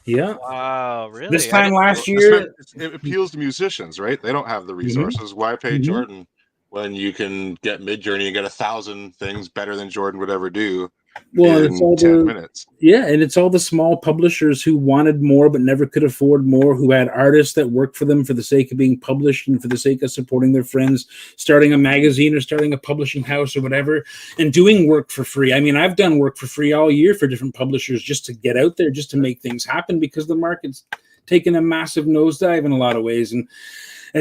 Yeah. Wow, really? This time last year, it appeals to musicians, right? They don't have the resources. Why pay Jordan when you can get Midjourney and get 1,000 things better than Jordan would ever do? Well, it's all 10 minutes. Yeah, and it's all the small publishers who wanted more but never could afford more, who had artists that worked for them for the sake of being published and for the sake of supporting their friends, starting a magazine or starting a publishing house or whatever, and doing work for free. I mean, I've done work for free all year for different publishers just to get out there, just to make things happen, because the market's taken a massive nosedive in a lot of ways. And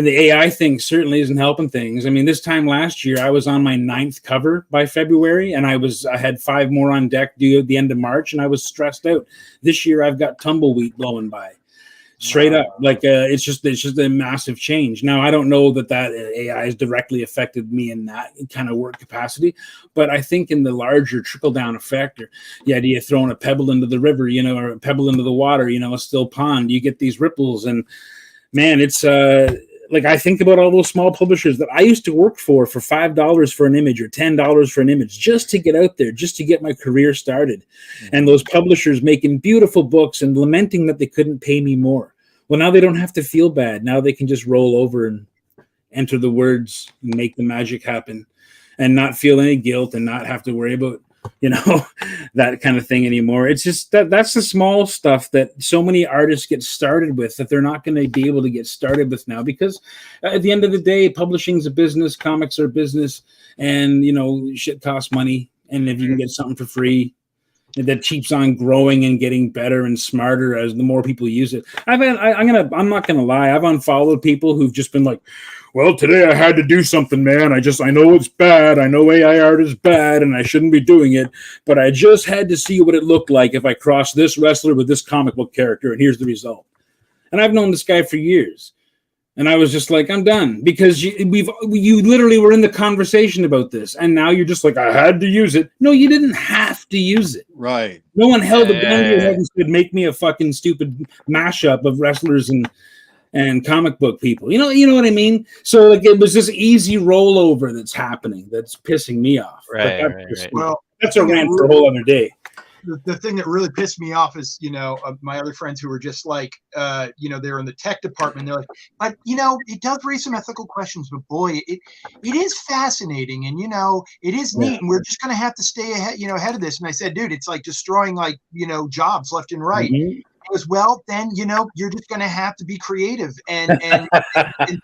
the AI thing certainly isn't helping things. I mean, this time last year, I was on my 9th cover by February, and I had 5 more on deck due at the end of March, and I was stressed out. This year, I've got tumbleweed blowing by, straight up. Like it's just a massive change. Now, I don't know that AI has directly affected me in that kind of work capacity, but I think in the larger trickle down effect, or the idea of throwing a pebble into the river, or a pebble into the water, a still pond, you get these ripples, and man, it's like I think about all those small publishers that I used to work for $5 for an image or $10 for an image just to get out there, just to get my career started. And those publishers making beautiful books and lamenting that they couldn't pay me more. Well, now they don't have to feel bad. Now they can just roll over and enter the words and make the magic happen and not feel any guilt and not have to worry about that kind of thing anymore. It's just that's the small stuff that so many artists get started with that they're not going to be able to get started with now, because at the end of the day, publishing's a business, comics are a business, and shit costs money. And if you can get something for free that keeps on growing and getting better and smarter as the more people use it. I'm not gonna lie, I've unfollowed people who've just been like, well, today I had to do something, man. I know it's bad. I know AI art is bad and I shouldn't be doing it, but I just had to see what it looked like if I crossed this wrestler with this comic book character, and here's the result. And I've known this guy for years. And I was just like, I'm done, because you literally were in the conversation about this, and now you're just like, I had to use it. No, you didn't have to use it. Right. No one held a gun to your head and said, make me a fucking stupid mashup of wrestlers and comic book people. You know what I mean? So like, it was this easy rollover that's happening that's pissing me off. Right. Well, that's a rant for a whole other day. The thing that really pissed me off is, my other friends who were just like, they're in the tech department. They're like, but, it does raise some ethical questions, but boy, it is fascinating. And, it is neat. And we're just going to have to stay ahead of this. And I said, dude, it's like destroying jobs left and right. Mm-hmm. As well, then you're just going to have to be creative and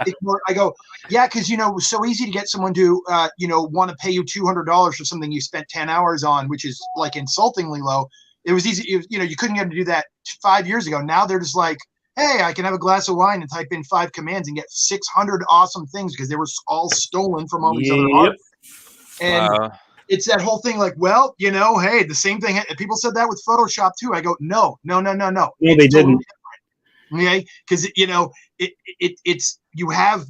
think more. I go, yeah, because it was so easy to get someone to want to pay you $200 for something you spent 10 hours on, which is like insultingly low. It was easy. You couldn't get them to do that 5 years ago. Now they're just like, hey, I can have a glass of wine and type in 5 commands and get 600 awesome things because they were all stolen from all these other artists. And it's that whole thing like, well, hey, the same thing. People said that with Photoshop too. I go, no. No, they didn't. Okay, because it's you have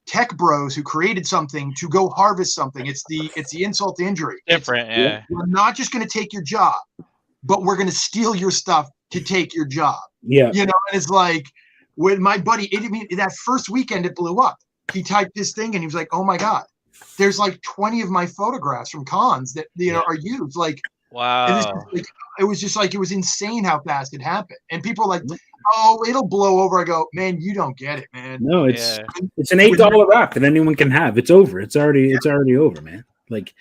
tech bros who created something to go harvest something. It's the insult to injury. Different, yeah. We're not just going to take your job, but we're going to steal your stuff to take your job. Yeah, and it's like when my buddy, that first weekend it blew up. He typed this thing and he was like, oh my god. There's like 20 of my photographs from cons that are used. Like, wow, it was just like it was insane how fast it happened. And people are like, oh, it'll blow over. I go, man, you don't get it, man. No, it's an $8 rock that anyone can have. It's over. It's already over, man. Like,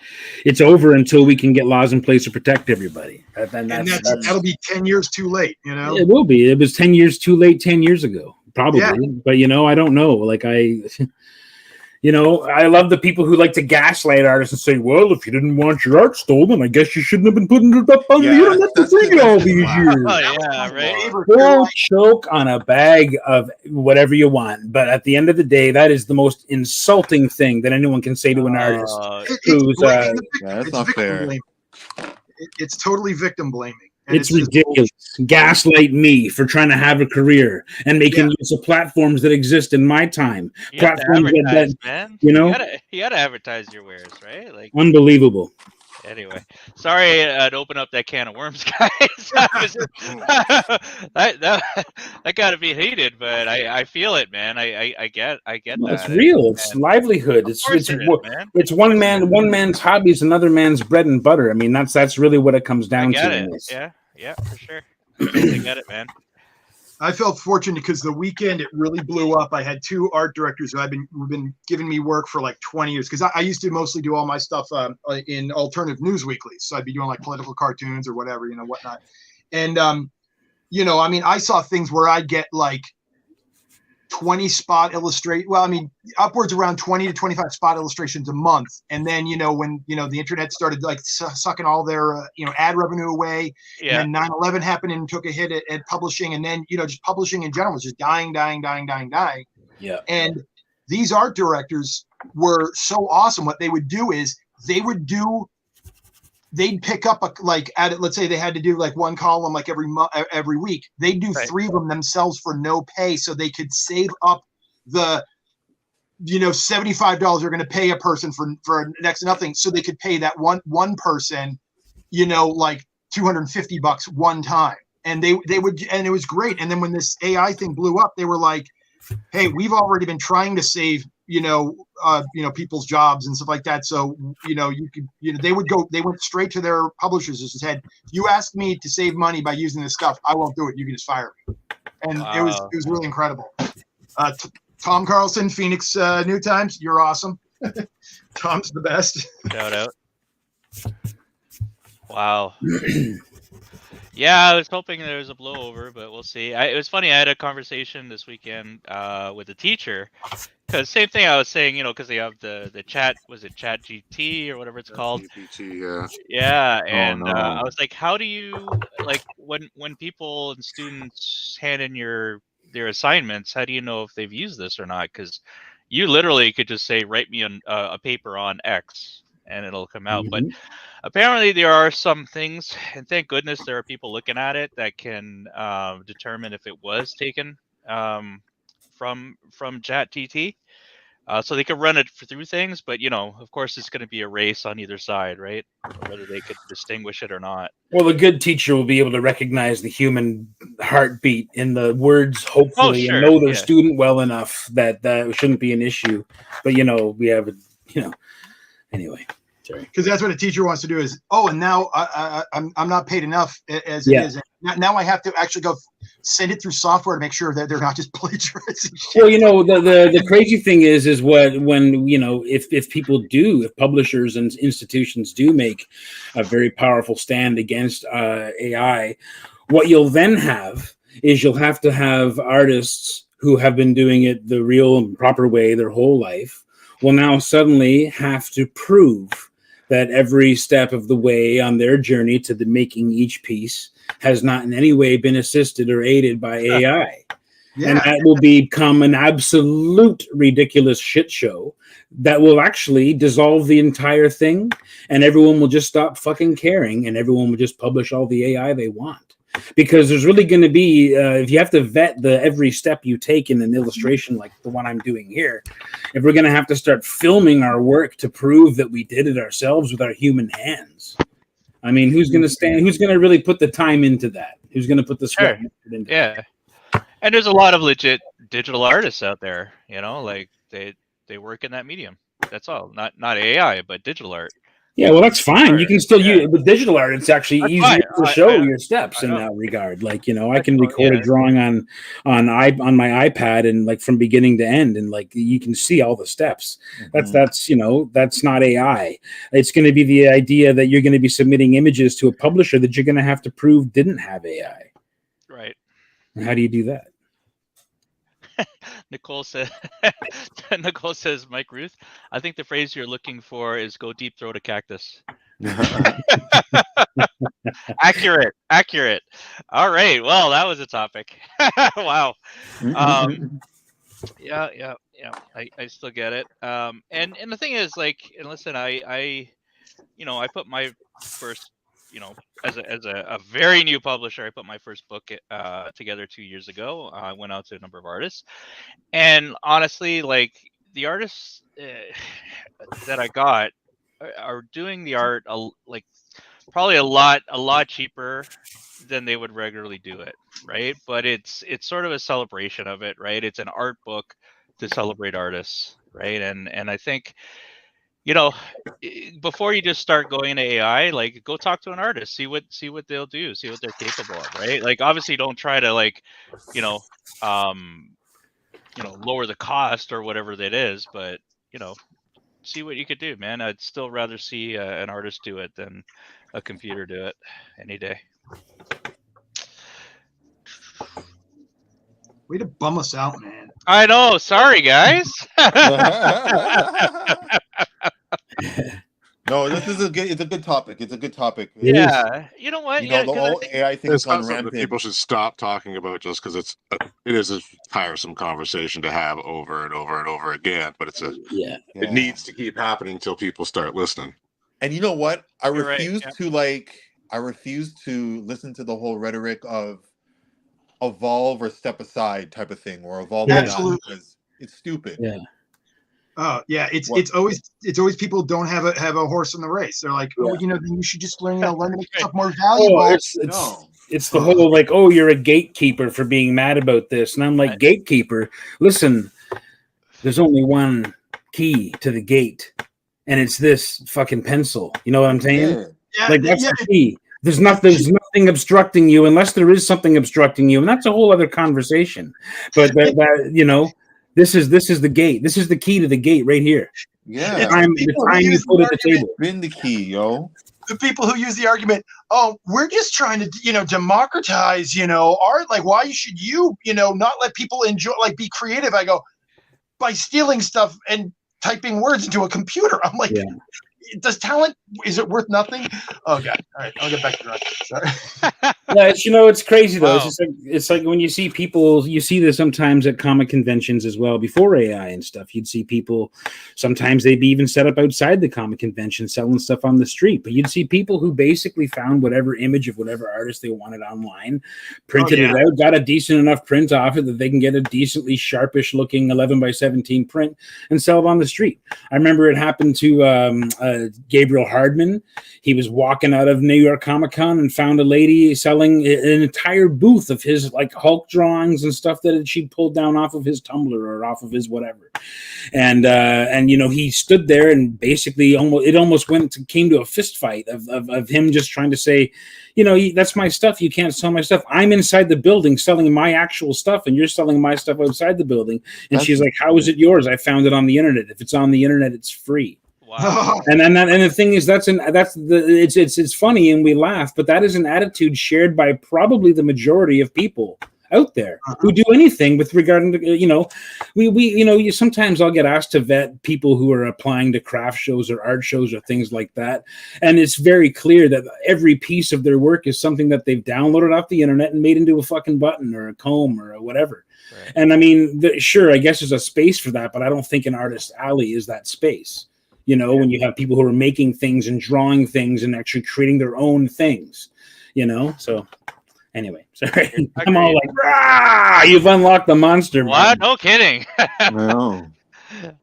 it's over until we can get laws in place to protect everybody. That'll be 10 years too late. It will be. It was 10 years too late 10 years ago, probably. Yeah. But I don't know. Like I love the people who like to gaslight artists and say, well, if you didn't want your art stolen, I guess you shouldn't have been putting it up on the internet for free all these years. Oh, yeah, right. Go choke on a bag of whatever you want. But at the end of the day, that is the most insulting thing that anyone can say to an artist. That's not fair. It's totally victim blaming. It's ridiculous. Gaslight me for trying to have a career and making use of platforms that exist in my time. Platforms that man. You gotta advertise your wares, right? Like, unbelievable. Anyway, sorry I'd open up that can of worms, guys. that gotta be hated, but I feel it, man. I get that. It's real. It's livelihood. It's one man's hobby is another man's bread and butter. I mean, that's really what it comes down to. Yeah, for sure. I get it, man. I felt fortunate because the weekend it really blew up. I had 2 art directors who've been giving me work for like 20 years because I used to mostly do all my stuff in alternative news weeklies. So I'd be doing like political cartoons or whatever, whatnot. And I saw things where I'd get like 20 spot illustrate. Well, upwards around 20 to 25 spot illustrations a month. And then, when, the internet started like sucking all their, ad revenue away. Yeah. And then 9/11 happened and took a hit at publishing. And then, just publishing in general was just dying. Yeah. And these art directors were so awesome. What they would do is they'd pick up let's say they had to do like 1 column like every week. They'd do 3 of them themselves for no pay, so they could save up the $75 they're going to pay a person for next to nothing, so they could pay that one person like $250 one time, and they would, and it was great. And then when this AI thing blew up, they were like, hey, we've already been trying to save people's jobs and stuff like that. So, they went straight to their publishers and said, you asked me to save money by using this stuff. I won't do it. You can just fire me. And it was really incredible. Tom Carlson, Phoenix New Times. You're awesome. Tom's the best. Shout out. Wow. Yeah, I was hoping there was a blowover, but we'll see. It was funny. I had a conversation this weekend with a teacher, because same thing I was saying, because they have the chat. Was it Chat GT or whatever it's called? GPT, yeah. Yeah, and I was like, how do you when people and students hand in their assignments? How do you know if they've used this or not? Because you literally could just say, write me a paper on X, and it'll come out. But apparently there are some things, and thank goodness there are people looking at it that can determine if it was taken from ChatGPT. So they could run it through things, but of course, it's going to be a race on either side, right? Whether they could distinguish it or not. Well, the good teacher will be able to recognize the human heartbeat in the words, hopefully, and know their student well enough that that shouldn't be an issue. But we have anyway. Sorry. Because that's what a teacher wants to do is, and now I'm not paid enough as it is. Now I have to actually go send it through software to make sure that they're not just plagiarizing shit. Well, the crazy thing is if people do, if publishers and institutions do make a very powerful stand against AI, what you'll then have is you'll have to have artists who have been doing it the real and proper way their whole life will now suddenly have to prove that every step of the way on their journey to making each piece has not in any way been assisted or aided by AI. Yeah. And that will become an absolute ridiculous shit show that will actually dissolve the entire thing, and everyone will just stop fucking caring, and everyone will just publish all the AI they want. Because there's really going to be, if you have to vet every step you take in an illustration like the one I'm doing here, if we're going to have to start filming our work to prove that we did it ourselves with our human hands, I mean, who's going to really put the time into that? Who's going to put the sweat into that? And there's a lot of legit digital artists out there, like they work in that medium. That's all. Not AI, but digital art. Yeah, well, that's fine. You can still use with digital art. It's actually easier to show your steps in that regard. Like, I can record a drawing on my iPad and from beginning to end, and you can see all the steps. That's that's not AI. It's going to be the idea that you're going to be submitting images to a publisher that you're going to have to prove didn't have AI. Right. And how do you do that? Nicole says, Mike Rooth, I think the phrase you're looking for is go deep throat a cactus. Accurate. All right. Well, that was a topic. Wow. Yeah. I still get it. And the thing is, and listen, I put my first, as a very new publisher, I put my first book together 2 years ago. I went out to a number of artists, and honestly, the artists that I got are doing the art probably a lot cheaper than they would regularly do it, right? But it's sort of a celebration of it, right? It's an art book to celebrate artists, right? And I think, before you just start going to AI, go talk to an artist, see what they'll do, see what they're capable of, right? Obviously don't try to lower the cost or whatever that is, but see what you could do, man. I'd still rather see an artist do it than a computer do it any day. Way to bum us out, man. I know. Sorry, guys. No, this is it's a good topic. It's a good topic. Yeah. You know what? The whole AI thing is on rampant. People should stop talking about just because it is a tiresome conversation to have over and over and over again. But it needs to keep happening until people start listening. And you know what? I refuse to listen to the whole rhetoric of evolve or step aside type of thing, or evolve because it's stupid. Yeah. Oh yeah, it's always people don't have a horse in the race. They're like, then you should just learn to make yourself more valuable. It's the whole you're a gatekeeper for being mad about this, and I'm like, gatekeeper. Listen, there's only one key to the gate, and it's this fucking pencil. You know what I'm saying? Yeah. That's the key. There's nothing obstructing you unless there is something obstructing you, and that's a whole other conversation. But this is the gate. This is the key to the gate right here. Yeah, the time you put at the table. Been the key, yo. The people who use the argument, we're just trying to, democratize, art. Why should you, not let people enjoy, be creative? I go, by stealing stuff and typing words into a computer. I'm like, does talent Is it worth nothing? Oh god! All right, I'll get back to the rest. Sorry. Yeah, it's crazy though. Wow. It's like when you see people, you see this sometimes at comic conventions as well. Before AI and stuff, you'd see people. Sometimes they'd be even set up outside the comic convention selling stuff on the street. But you'd see people who basically found whatever image of whatever artist they wanted online, printed it out, got a decent enough print off it that they can get a decently sharpish looking 11x17 print and sell it on the street. I remember it happened to Gabriel Hardman. He was walking out of New York Comic Con and found a lady selling an entire booth of his like Hulk drawings and stuff that she pulled down off of his Tumblr or off of his whatever. And you know, he stood there and basically almost came to a fist fight of him just trying to say, you know, that's my stuff. You can't sell my stuff. I'm inside the building selling my actual stuff, and you're selling my stuff outside the building. And she's like, "How is it yours? I found it on the internet. If it's on the internet, it's free." Wow. And the thing is, it's funny and we laugh, but that is an attitude shared by probably the majority of people out there who do anything with regarding to, you know, sometimes I'll get asked to vet people who are applying to craft shows or art shows or things like that, and it's very clear that every piece of their work is something that they've downloaded off the internet and made into a fucking button or a comb or a whatever. Right. And I mean, sure, I guess there's a space for that, but I don't think an artist alley is that space. You know, when you have people who are making things and drawing things and actually creating their own things, you know. So anyway, sorry. I'm all like, rah! You've unlocked the monster. What? No kidding. No.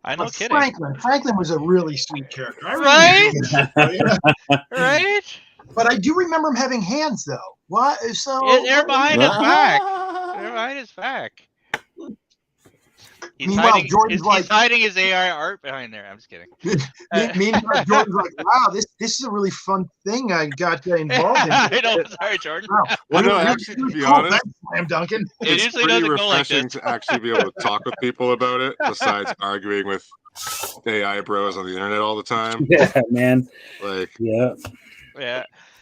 I know kidding. Franklin was a really sweet character. Right? Right? But I do remember him having hands, though. What? So they're behind his back. They're behind his back. He's hiding his AI art behind there. I'm just kidding. Meanwhile, Jordan's like, wow, this is a really fun thing I got involved in. I know. Sorry, Jordan. Wow. Well, no, actually, to be honest, Duncan. It's pretty refreshing to actually be able to talk with people about it, besides arguing with AI bros on the internet all the time. Yeah, man. Like, yeah.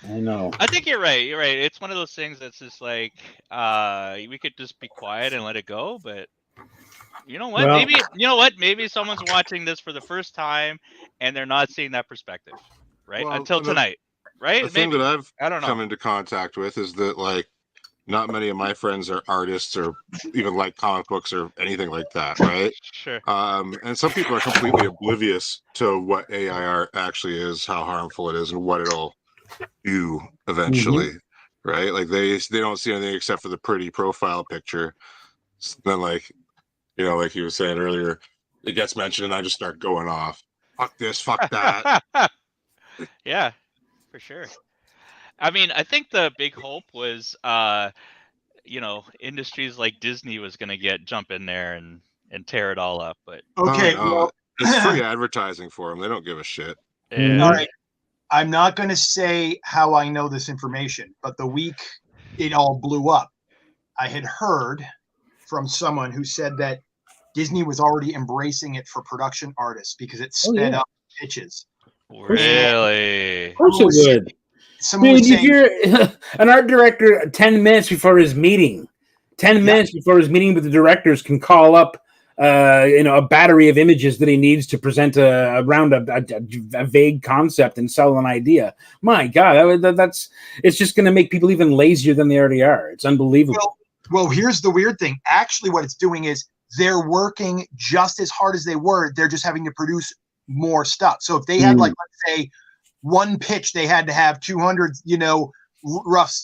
I know. I think you're right. You're right. It's one of those things that's just like, we could just be quiet and let it go, but. You know what? Maybe someone's watching this for the first time and they're not seeing that perspective, right? Well, until tonight, right? The thing that I've come into contact with is that, like, not many of my friends are artists or even like comic books or anything like that, right? Sure. And some people are completely oblivious to what AI art actually is, how harmful it is, and what it'll do eventually, right? Like they don't see anything except for the pretty profile picture. So then, like. You know, like he was saying earlier, it gets mentioned and I just start going off. Fuck this, fuck that. Yeah, for sure. I mean, I think the big hope was, you know, industries like Disney was going to jump in there and tear it all up. But okay, it's free advertising for them. They don't give a shit. Yeah. All right. I'm not going to say how I know this information, but the week it all blew up, I had heard from someone who said that Disney was already embracing it for production artists because it sped up pitches. Really? Of course it would. Someone was saying, if you're an art director 10 minutes before his meeting, 10 minutes before his meeting with the directors can call up a battery of images that he needs to present around a vague concept and sell an idea. My God, it's just going to make people even lazier than they already are. It's unbelievable. Well, here's the weird thing. Actually, what it's doing is they're working just as hard as they were. They're just having to produce more stuff. So if they had, like, let's say, one pitch, they had to have 200, rough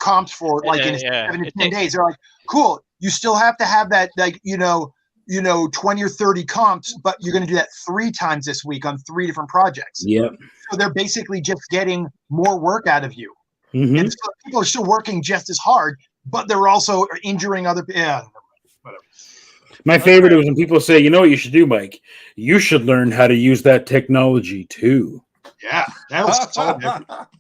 comps for, like, in 7 to 10 days. They're like, cool. You still have to have that, like, 20 or 30 comps, but you're going to do that 3 times this week on 3 different projects. Yep. So they're basically just getting more work out of you. Mm-hmm. And so people are still working just as hard, but they're also injuring other people. Yeah, whatever. My favorite is when people say, you know what you should do, Mike? You should learn how to use that technology too. Yeah, that was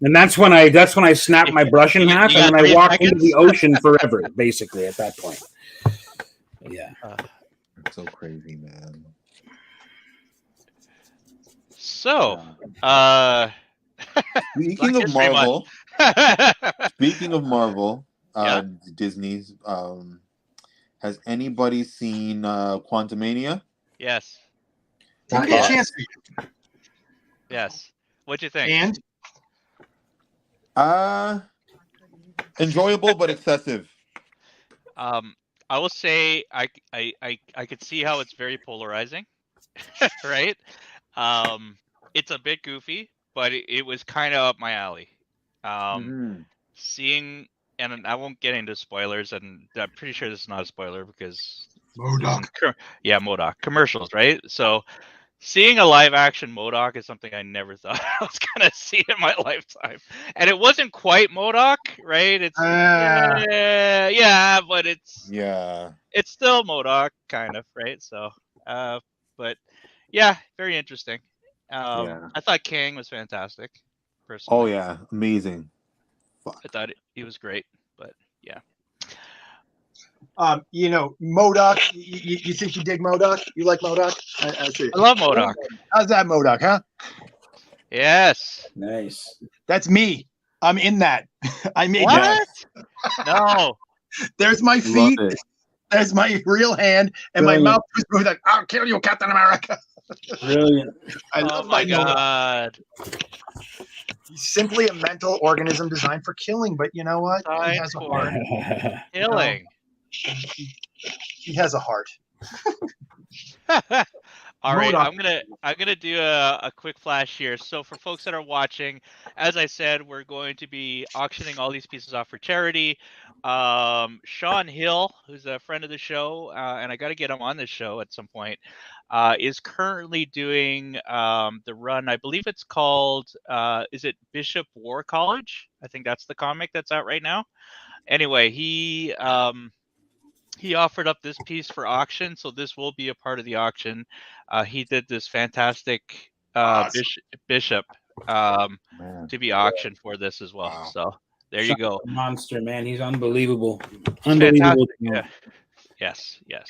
and that's when I snap my brush in half and then I walk into the ocean forever, basically, at that point. Yeah. It's so crazy, man. So, speaking of Marvel, Disney's, has anybody seen Quantumania? Yes. Didn't get a chance. Yes. What'd you think? And enjoyable but excessive. I will say I could see how it's very polarizing, right? It's a bit goofy, but it was kind of up my alley. Seeing, and I won't get into spoilers, and I'm pretty sure this is not a spoiler because MODOK. MODOK commercials, right? So seeing a live action MODOK is something I never thought I was gonna see in my lifetime, and it wasn't quite MODOK, right? It's yeah, but it's still MODOK, kind of, right? So, but yeah, very interesting. I thought Kang was fantastic, personally. Oh yeah, amazing. I thought he was great, but yeah. You know, MODOK. You think you dig MODOK? You like MODOK? I see. I love MODOK. How's that MODOK, huh? Yes. Nice. That's me. I'm in that. I made what? No. There's my feet. There's my real hand, and my mouth was moving like, "I'll kill you, Captain America." Brilliant. I love my God. He's simply a mental organism designed for killing, but you know what? He has a heart. Killing. He has a heart. All right, I'm gonna do a quick flash here. So for folks that are watching, as I said, we're going to be auctioning all these pieces off for charity. Sean Hill, who's a friend of the show, and I got to get him on this show at some point, is currently doing the run. I believe it's called, is it Bishop War College? I think that's the comic that's out right now. Anyway, he offered up this piece for auction, so this will be a part of the auction. He did this fantastic bishop to be auctioned for this as well. Wow. So there you go. Monster, man. He's unbelievable. Unbelievable. Yeah. Yes. Yeah.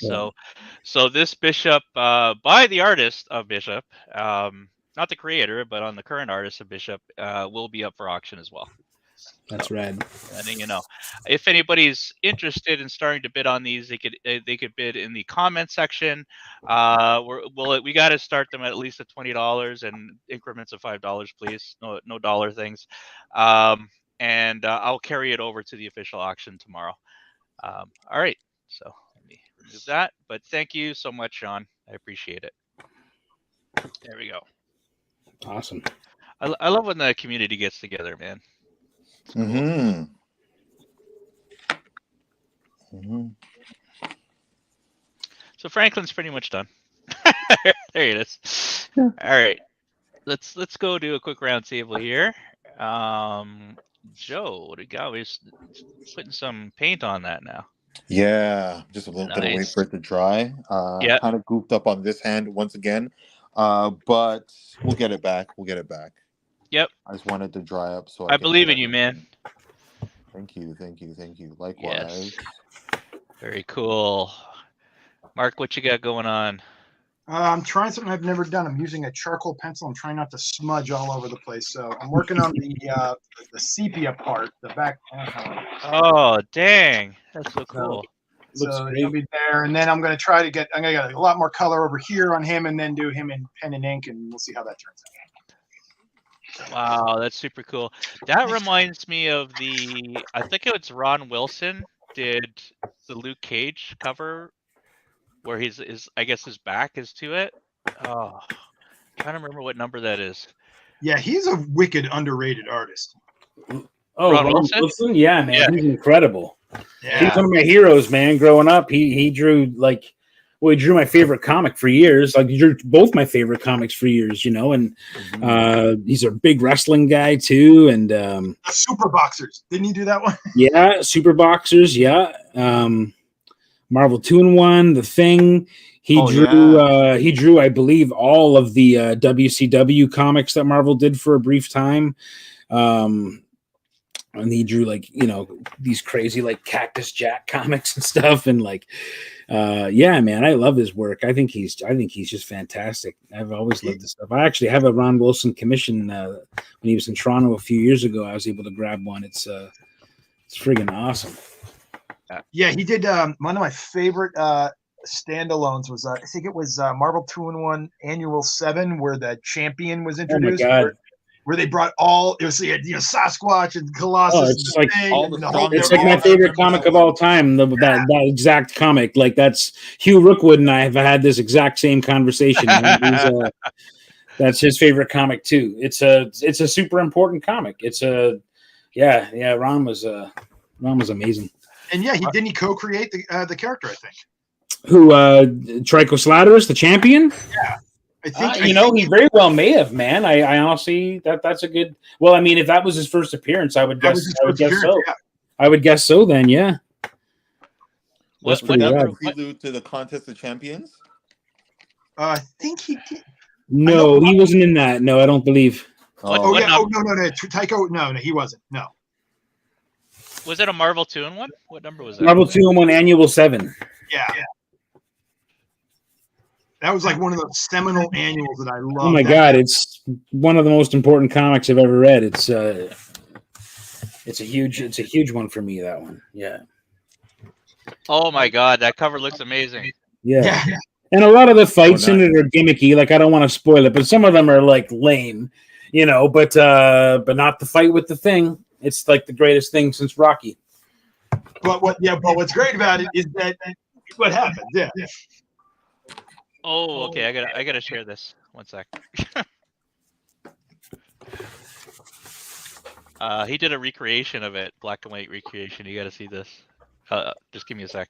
So this bishop by the artist of Bishop, not the creator, but on the current artist of Bishop, will be up for auction as well. That's rad. And then, you know, if anybody's interested in starting to bid on these, they could bid in the comment section. We got to start them at least at $20 and increments of $5, please. No dollar things. And I'll carry it over to the official auction tomorrow. All right. So let me remove that. But thank you so much, Sean. I appreciate it. There we go. Awesome. I love when the community gets together, man. Cool. So Franklin's pretty much done. There it is. Yeah. All right, let's go do a quick round table here. Joe, what do you got? We're putting some paint on that now. Yeah, just a little bit of wait for it to dry. Yeah, kind of goofed up on this hand once again, but we'll get it back. Yep. I just wanted to dry up, so I believe in you, man. Thank you. Likewise. Yes. Very cool. Mark, what you got going on? I'm trying something I've never done. I'm using a charcoal pencil. I'm trying not to smudge all over the place. So I'm working on the sepia part, the back. Oh, dang. That's so cool. So it'll be there. And then I'm going to get a lot more color over here on him and then do him in pen and ink, and we'll see how that turns out. Wow, that's super cool. That reminds me of I think it's Ron Wilson did the Luke Cage cover where I guess his back is to it. Oh, I'm trying to remember what number that is. Yeah, he's a wicked underrated artist. Oh, Ron Wilson? Yeah, man. Yeah. He's incredible. Yeah. He's one of my heroes, man. Growing up, he drew he drew my favorite comic for years. He drew both my favorite comics for years, you know, and he's a big wrestling guy too. And Super Boxers. Didn't he do that one? Yeah, Super Boxers, yeah. Marvel 2-in-1, The Thing. He drew, I believe, all of the WCW comics that Marvel did for a brief time. And he drew these crazy Cactus Jack comics and stuff. And yeah, man, I love his work. I think he's just fantastic. I've always loved this stuff. I actually have a Ron Wilson commission when he was in Toronto a few years ago. I was able to grab one. It's friggin' awesome. Yeah, he did one of my favorite standalones was I think it was Marvel 2-in-1 Annual 7 where the champion was introduced. Oh my God. where they brought all it was Sasquatch and Colossus. Oh, it's like all the it's like my favorite comic of all time. That exact comic, like that's Hugh Rookwood and I have had this exact same conversation. That's his favorite comic too. It's a super important comic. It's a Ron was amazing. And didn't he co-create the character? I think. Who Trichoslaterus, the champion? Yeah. I think he very well may have, man. I honestly that's a good. Well, I mean, if that was his first appearance, I would guess so. Yeah. I would guess so. Then, yeah. Was that prelude to the Contest of Champions? I think he did. No, he wasn't in that. No, I don't believe. No. Tycho. No, he wasn't. No. Was it a Marvel 2-in-1? What number was that? Marvel 2-in-1 Annual 7. Yeah. That was like one of those seminal annuals that I love. Oh my God, it's one of the most important comics I've ever read. It's a huge one for me, that one. Yeah. Oh my God, that cover looks amazing. Yeah. And a lot of the fights in it are gimmicky. Like, I don't want to spoil it, but some of them are like lame, but not the fight with the Thing. It's like the greatest thing since Rocky. But what's great about it is that what happens. Yeah. Oh, okay. I gotta share this. 1 sec. He did a recreation of it, black and white recreation. You gotta see this. Just give me a sec.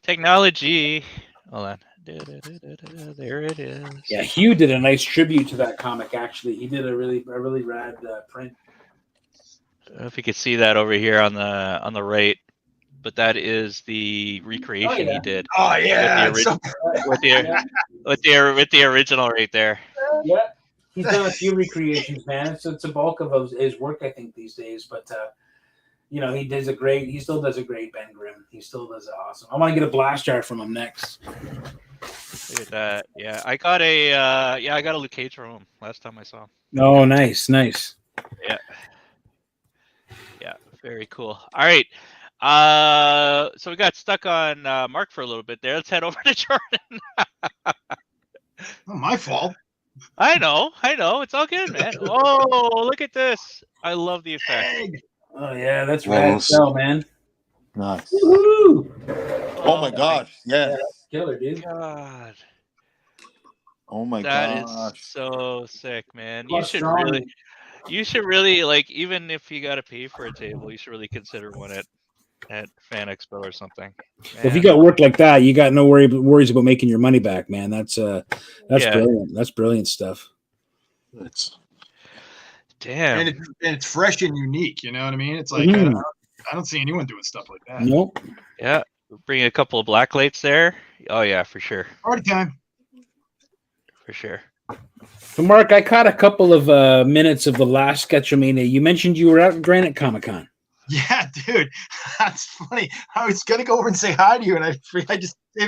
Technology. Hold on. There it is. Yeah, Hugh did a nice tribute to that comic. Actually, he did a really rad print. I don't know if you could see that over here on the right. But that is the recreation he did. Oh yeah, with the original right there. Yeah, he's done a few recreations, man. It's a bulk of his work, I think, these days. But he still does a great Ben Grimm. He still does it awesome. I want to get a blast jar from him next. Look at that. Yeah, I got a Luke Cage from him last time I saw him. Oh, nice. Yeah, very cool. All right. So we got stuck on Mark for a little bit there. Let's head over to Jordan. Not my fault. I know. It's all good, man. Oh, look at this. I love the effect. Oh, yeah, that's rad, man. Nice. Woo-hoo! Oh, my gosh. Yes. Yeah, killer, dude. God. Oh, my gosh. That is so sick, man. You should really, like, even if you got to pay for a table, you should really consider one at Fan Expo or something. Well, if you got work like that, you got no worries about making your money back, man. That's brilliant. That's brilliant stuff. Damn. And it's fresh and unique. You know what I mean? It's like I don't see anyone doing stuff like that. Nope. Yeah. Bring a couple of black lights there. Oh yeah, for sure. Party time. For sure. So, Mark, I caught a couple of minutes of the last Sketchlemania. You mentioned you were out at Granite Comic-Con. Yeah, dude, that's funny. I was gonna go over and say hi to you, and it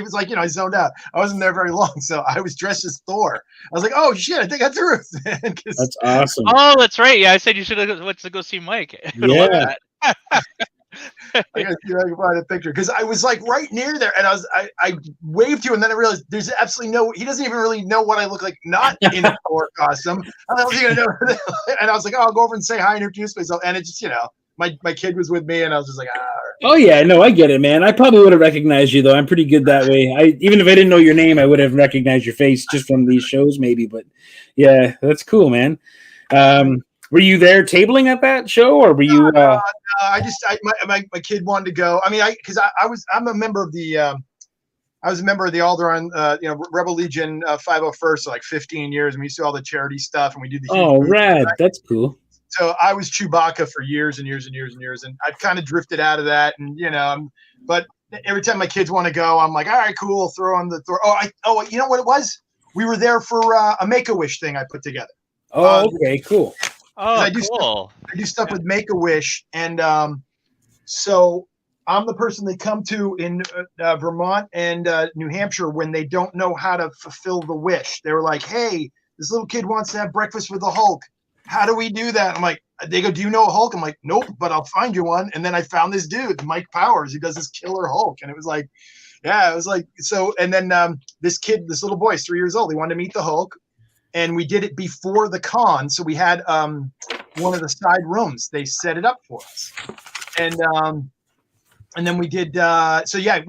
was like I zoned out. I wasn't there very long, so I was dressed as Thor. I was like, oh shit, I think that's Rooth. That's awesome. Oh, that's right. Yeah, I said you should have went to go see Mike. Yeah. I gotta see if I can find a picture because I was like right near there, and I waved to you, and then I realized there's absolutely he doesn't even really know what I look like not in a Thor costume. How else is he gonna know? And I was like, oh, I'll go over and say hi and introduce myself, and it just My kid was with me, and I was just like, Oh yeah, no, I get it, man. I probably would have recognized you though. I'm pretty good that way. Even if I didn't know your name, I would have recognized your face just from these shows, maybe. But yeah, that's cool, man. Were you there tabling at that show, or were you? My kid wanted to go. I mean, I'm a member of the. I was a member of the Alderaan, Rebel Legion 501st, so like 15 years, and we used to do all the charity stuff, and we do the. Oh, rad! That's cool. So I was Chewbacca for years and years and years and years, and I've kind of drifted out of that. And but every time my kids want to go, I'm like, all right, cool, throw on the Thor. Oh, you know what it was? We were there for a Make-A-Wish thing I put together. Oh, okay, cool. Oh, cool. I do stuff with Make-A-Wish, and so I'm the person they come to in Vermont and New Hampshire when they don't know how to fulfill the wish. They were like, hey, this little kid wants to have breakfast with the Hulk. How do we do that? I'm like, they go, do you know a Hulk? I'm like, nope, but I'll find you one. And then I found this dude, Mike Powers, who does this killer Hulk. And it was like, so. And then this little boy is 3 years old. He wanted to meet the Hulk. and we did it before the con. So we had one of the side rooms. They set it up for us, and then we did. So yeah,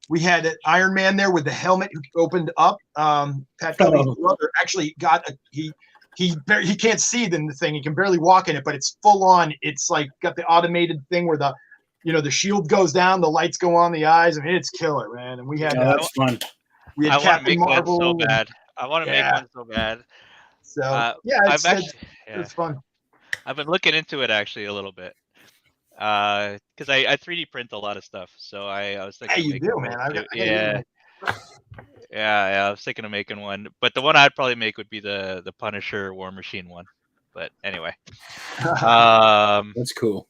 we had Iron Man there with the helmet who opened up. Pat Covey's brother actually got he can't see the thing. He can barely walk in it, but it's full on. It's like got the automated thing where the shield goes down, the lights go on the eyes. I mean, it's killer, man. And we had that's fun. We had Captain Marvel. One so bad. I want to make one so bad. So it's fun. I've been looking into it actually a little bit. Because I 3D print a lot of stuff, so I was thinking. Hey, you do, man. I was thinking of making one, but the one I'd probably make would be the Punisher War Machine one. But anyway, that's cool.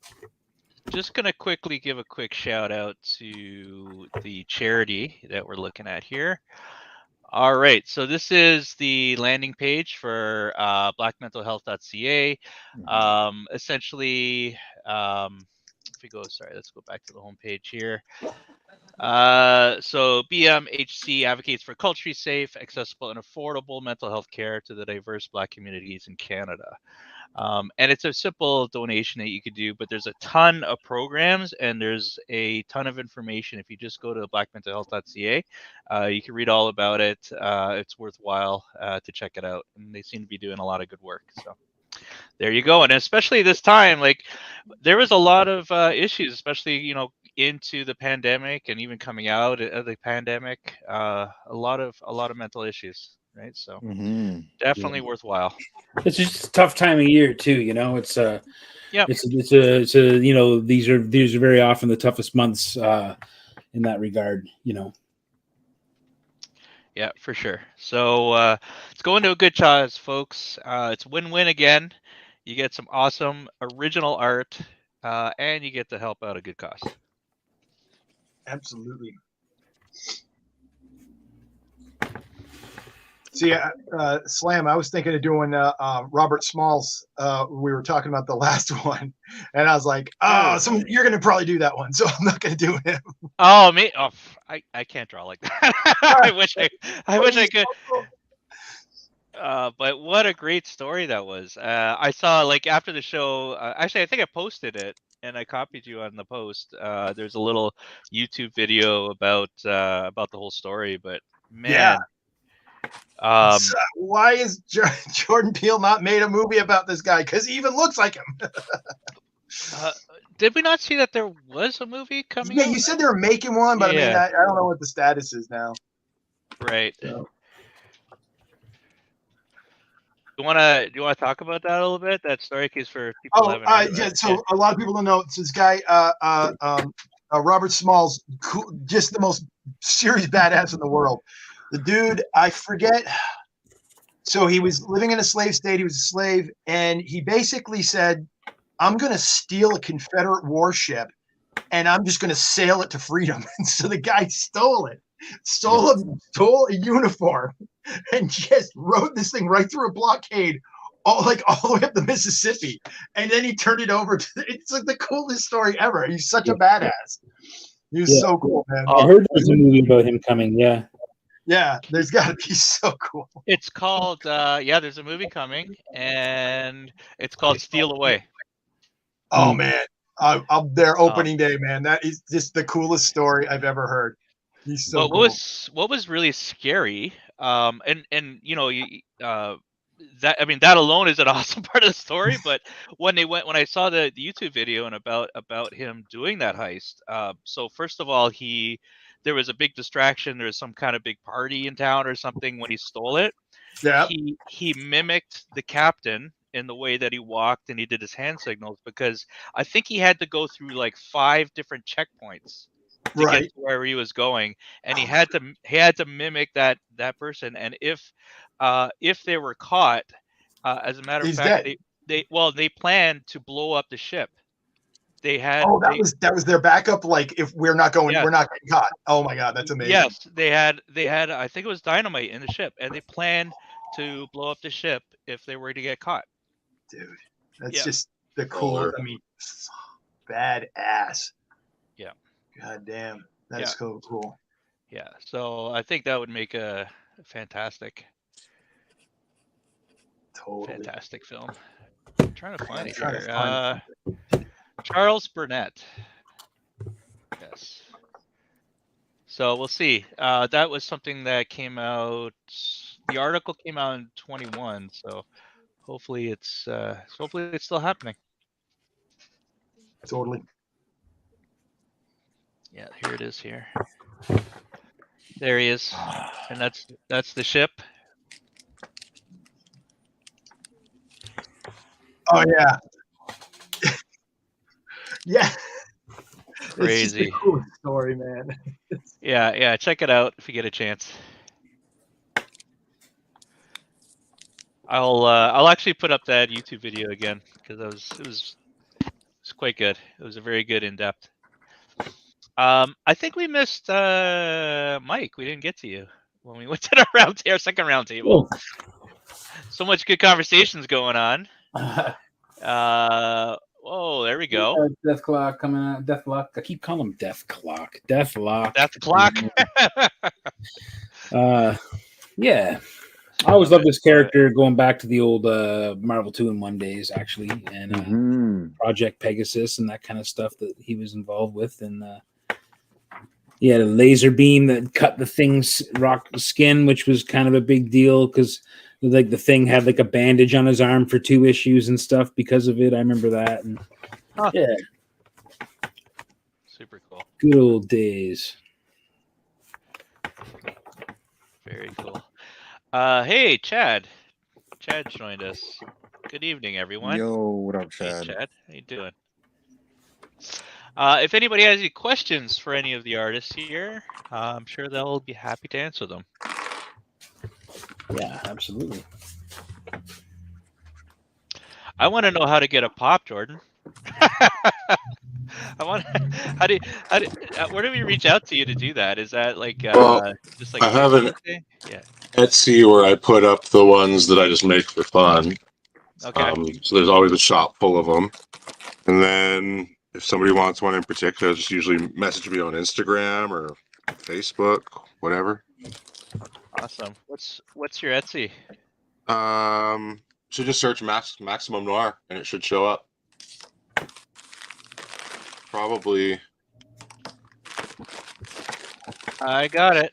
Just gonna quickly give a quick shout out to the charity that we're looking at here. All right, so this is the landing page for blackmentalhealth.ca. Essentially, if we go, let's go back to the home page here. So BMHC advocates for culturally safe, accessible, and affordable mental health care to the diverse Black communities in Canada. And it's a simple donation that you could do, but there's a ton of programs and there's a ton of information. If you just go to blackmentalhealth.ca, you can read all about it. It's worthwhile to check it out. And they seem to be doing a lot of good work. So there you go. And especially this time, like there was a lot of issues, especially, into the pandemic and even coming out of the pandemic, a lot of mental issues. Right. So definitely worthwhile. It's just a tough time of year too. It's these are very often the toughest months in that regard. Yeah, for sure. So it's going to a good cause, folks. It's win-win again. You get some awesome original art, and you get to help out a good cause. Absolutely. See, Slam, I was thinking of doing Robert Smalls. We were talking about the last one, and I was like, you're going to probably do that one, so I'm not going to do him. Oh, me? Oh, I can't draw like that. I wish I could. But what a great story that was. I saw, like, after the show, actually, I think I posted it, and I copied you on the post. There's a little YouTube video about the whole story, but man. Yeah. Why is Jordan Peele not made a movie about this guy? Because he even looks like him. Did we not see that there was a movie coming? Yeah, you said they were making one, but I mean, I don't know what the status is now. Right. So. Do you want to talk about that a little bit? That story case for people. So a lot of people don't know. It's this guy, Robert Smalls, just the most serious badass in the world. The dude, I forget. So he was living in a slave state. He was a slave, and he basically said, "I'm going to steal a Confederate warship, and I'm just going to sail it to freedom." And so the guy stole a uniform, and just rode this thing right through a blockade, all the way up the Mississippi. And then he turned it over to. It's like the coolest story ever. He's such a badass. He was so cool, man. I heard there's a movie about him coming. Yeah. Yeah, there's got to be so cool. It's called, there's a movie coming, and it's called Steal Away. Oh, man. I'm there opening day, man. That is just the coolest story I've ever heard. He's so cool. What was really scary, that alone is an awesome part of the story, but when I saw the YouTube video and about him doing that heist, so first of all, there was a big distraction. There was some kind of big party in town or something when he stole it. Yeah. He mimicked the captain in the way that he walked and he did his hand signals, because I think he had to go through like 5 different checkpoints to get to where he was going, and he had to mimic that person. And if they were caught, as a matter of fact, they planned to blow up the ship. They had. Oh, that was their backup. Like, if we're not going, we're not getting caught. Oh my God, that's amazing. Yes, they had. I think it was dynamite in the ship, and they planned to blow up the ship if they were to get caught. Dude, that's just the cool. I mean, badass. Yeah. God damn, that's so cool. Yeah, so I think that would make a fantastic. Totally. Fantastic film. I'm trying to find it here. Charles Burnett. Yes. So we'll see. That was something that came out. The article came out in 21. So hopefully it's still happening. Totally. Yeah, here it is. Here. There he is, and that's the ship. Oh yeah. Yeah. Crazy. It's just a cool story, man. Yeah. Check it out if you get a chance. I'll actually put up that YouTube video again because it was quite good. It was a very good in depth. I think we missed Mike. We didn't get to you when we went to our second round table. So much good conversations going on. Oh, there we go. Death Clock coming out. Deathlock. I keep calling him Death Clock. Deathlock. Death Clock. Yeah. I always loved this character going back to the old Marvel 2-in-1 days, actually, and Project Pegasus and that kind of stuff that he was involved with. And he had a laser beam that cut the thing's rock skin, which was kind of a big deal because like the Thing had like a bandage on his arm for 2 issues and stuff because of it. I remember that. And yeah, super cool. Good old days. Very cool. Hey, Chad. Chad joined us. Good evening, everyone. Yo, what up, Chad? Hey, Chad. How you doing? If anybody has any questions for any of the artists here, I'm sure they'll be happy to answer them. Yeah, absolutely. I want to know how to get a pop, Jordan. Where do we reach out to you to do that? Is that like just like I have an yeah. Etsy where I put up the ones that I just make for fun. Okay. So there's always a shop full of them, and then if somebody wants one in particular, just usually message me on Instagram or Facebook, whatever. Awesome. What's your Etsy? Should just search Maximum Noir and it should show up. Probably. I got it.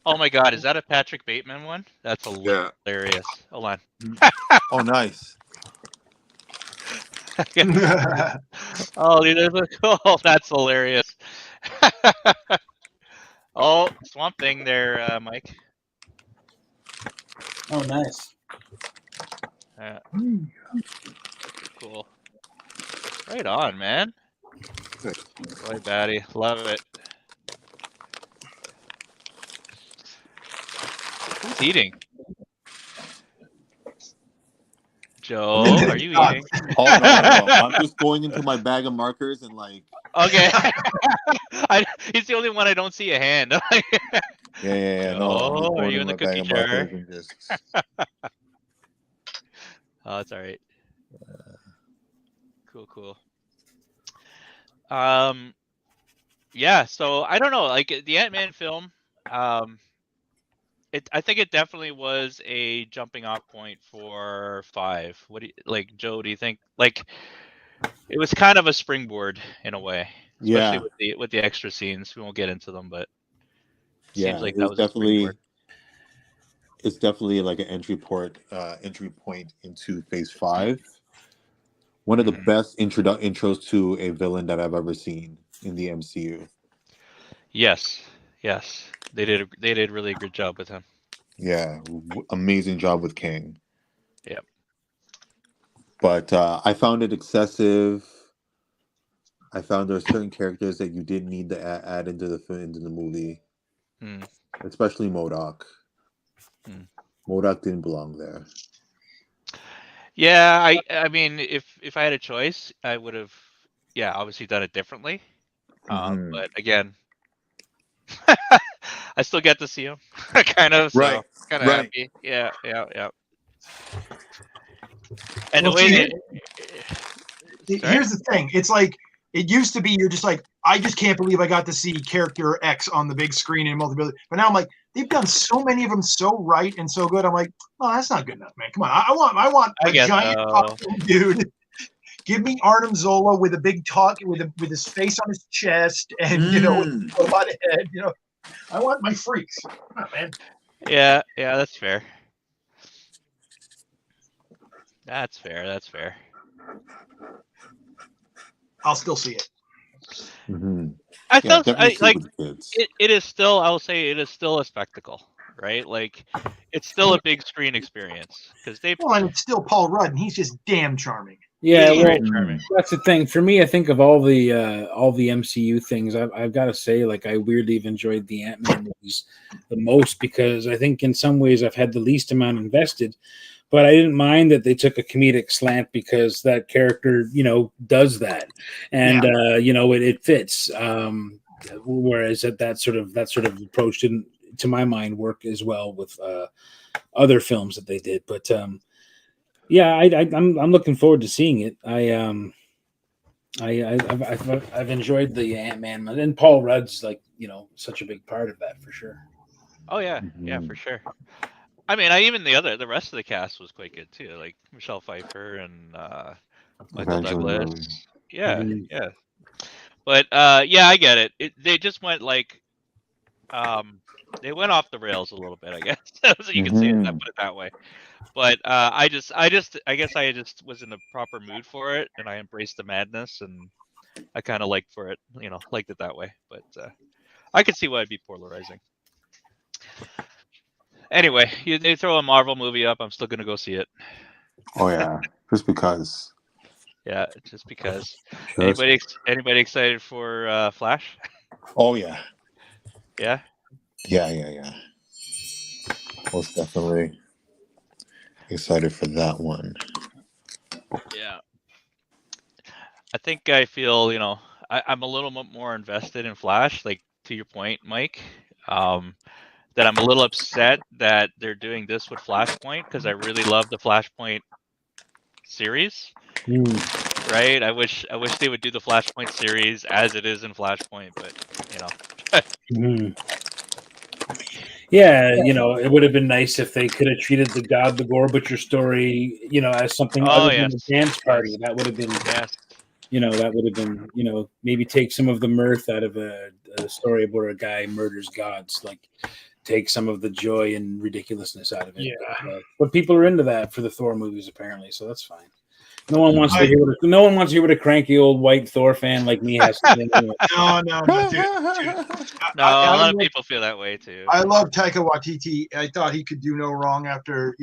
Oh my God, is that a Patrick Bateman one? That's hilarious. Yeah. Hold on. Oh, nice. Oh, these are cool. That's hilarious. Oh, Swamp Thing there, Mike. Oh, nice. Cool. Right on, man. Boy, Batty. Love it. Who's eating? Joe, are you eating? Oh, no. I'm just going into my bag of markers and like. Okay. He's the only one I don't see a hand. Yeah. Joe, No, are you in the cookie jar? Just... Oh, it's all right. Cool. Yeah. So I don't know. Like the Ant-Man film, I think it definitely was a jumping off point for 5. What do you like, Joe? Do you think like it was kind of a springboard in a way, especially with the extra scenes? We won't get into them, but it seems like that was definitely. It's definitely like an entry point into Phase 5. One of the best intros to a villain that I've ever seen in the MCU. Yes, they did really good job with him. Yeah, amazing job with King. Yep. But I found it excessive. I found there are certain characters that you didn't need to add into the movie, especially MODOK. MODOK didn't belong there. Yeah, I mean, if I had a choice, I would have, obviously done it differently. But again, I still get to see him, kind of. So right. Kind of happy. Yeah. And here's the thing. It's like it used to be. You're just like, I just can't believe I got to see character X on the big screen in multiple. But now I'm like, they've done so many of them so right and so good. I'm like, oh, that's not good enough, man. Come on, I want a giant costume dude. Give me Arnim Zola with a big talk with his face on his chest and with a lot of head. I want my freaks. Come on, man. Yeah, that's fair. That's fair. I'll still see it. Mm-hmm. I still like it is still. I will say it is still a spectacle, right? Like it's still a big screen experience because and it's still Paul Rudd, and he's just damn charming. Yeah, well, that's the thing. For me, I think of all the MCU things, I've got to say, like, I weirdly have enjoyed the Ant-Man movies the most because I think in some ways I've had the least amount invested. But I didn't mind that they took a comedic slant because that character, does that, and it fits. Whereas that sort of approach didn't, to my mind, work as well with other films that they did. But I'm looking forward to seeing it. I've enjoyed the Ant-Man, and Paul Rudd's such a big part of that for sure. Oh yeah, for sure. I mean, the rest of the cast was quite good too, like Michelle Pfeiffer and Michael Douglas. Yeah. But I get it. They just went like, they went off the rails a little bit, I guess. So you can say it, put it that way. But I guess I just was in the proper mood for it, and I embraced the madness, and I kind of liked it that way. But I could see why it'd be polarizing. Anyway, they throw a Marvel movie up, I'm still gonna go see it. Oh yeah, just because. Yeah, just because. Anybody excited for Flash? Oh yeah. Yeah. Yeah. Most definitely excited for that one. Yeah. I think I feel, I'm a little more invested in Flash, like to your point, Mike. That I'm a little upset that they're doing this with Flashpoint because I really love the Flashpoint series. Right? I wish they would do the Flashpoint series as it is in Flashpoint, but Yeah, it would have been nice if they could have treated the Gore Butcher story, as something other than a dance party. That would have been, that would have been, maybe take some of the mirth out of a story where a guy murders gods, like take some of the joy and ridiculousness out of it. Yeah. But people are into that for the Thor movies, apparently, so that's fine. No one wants to hear what a cranky old white Thor fan like me has to say. No, dude. No, a lot of people feel that way too. I love Taika Waititi. I thought he could do no wrong after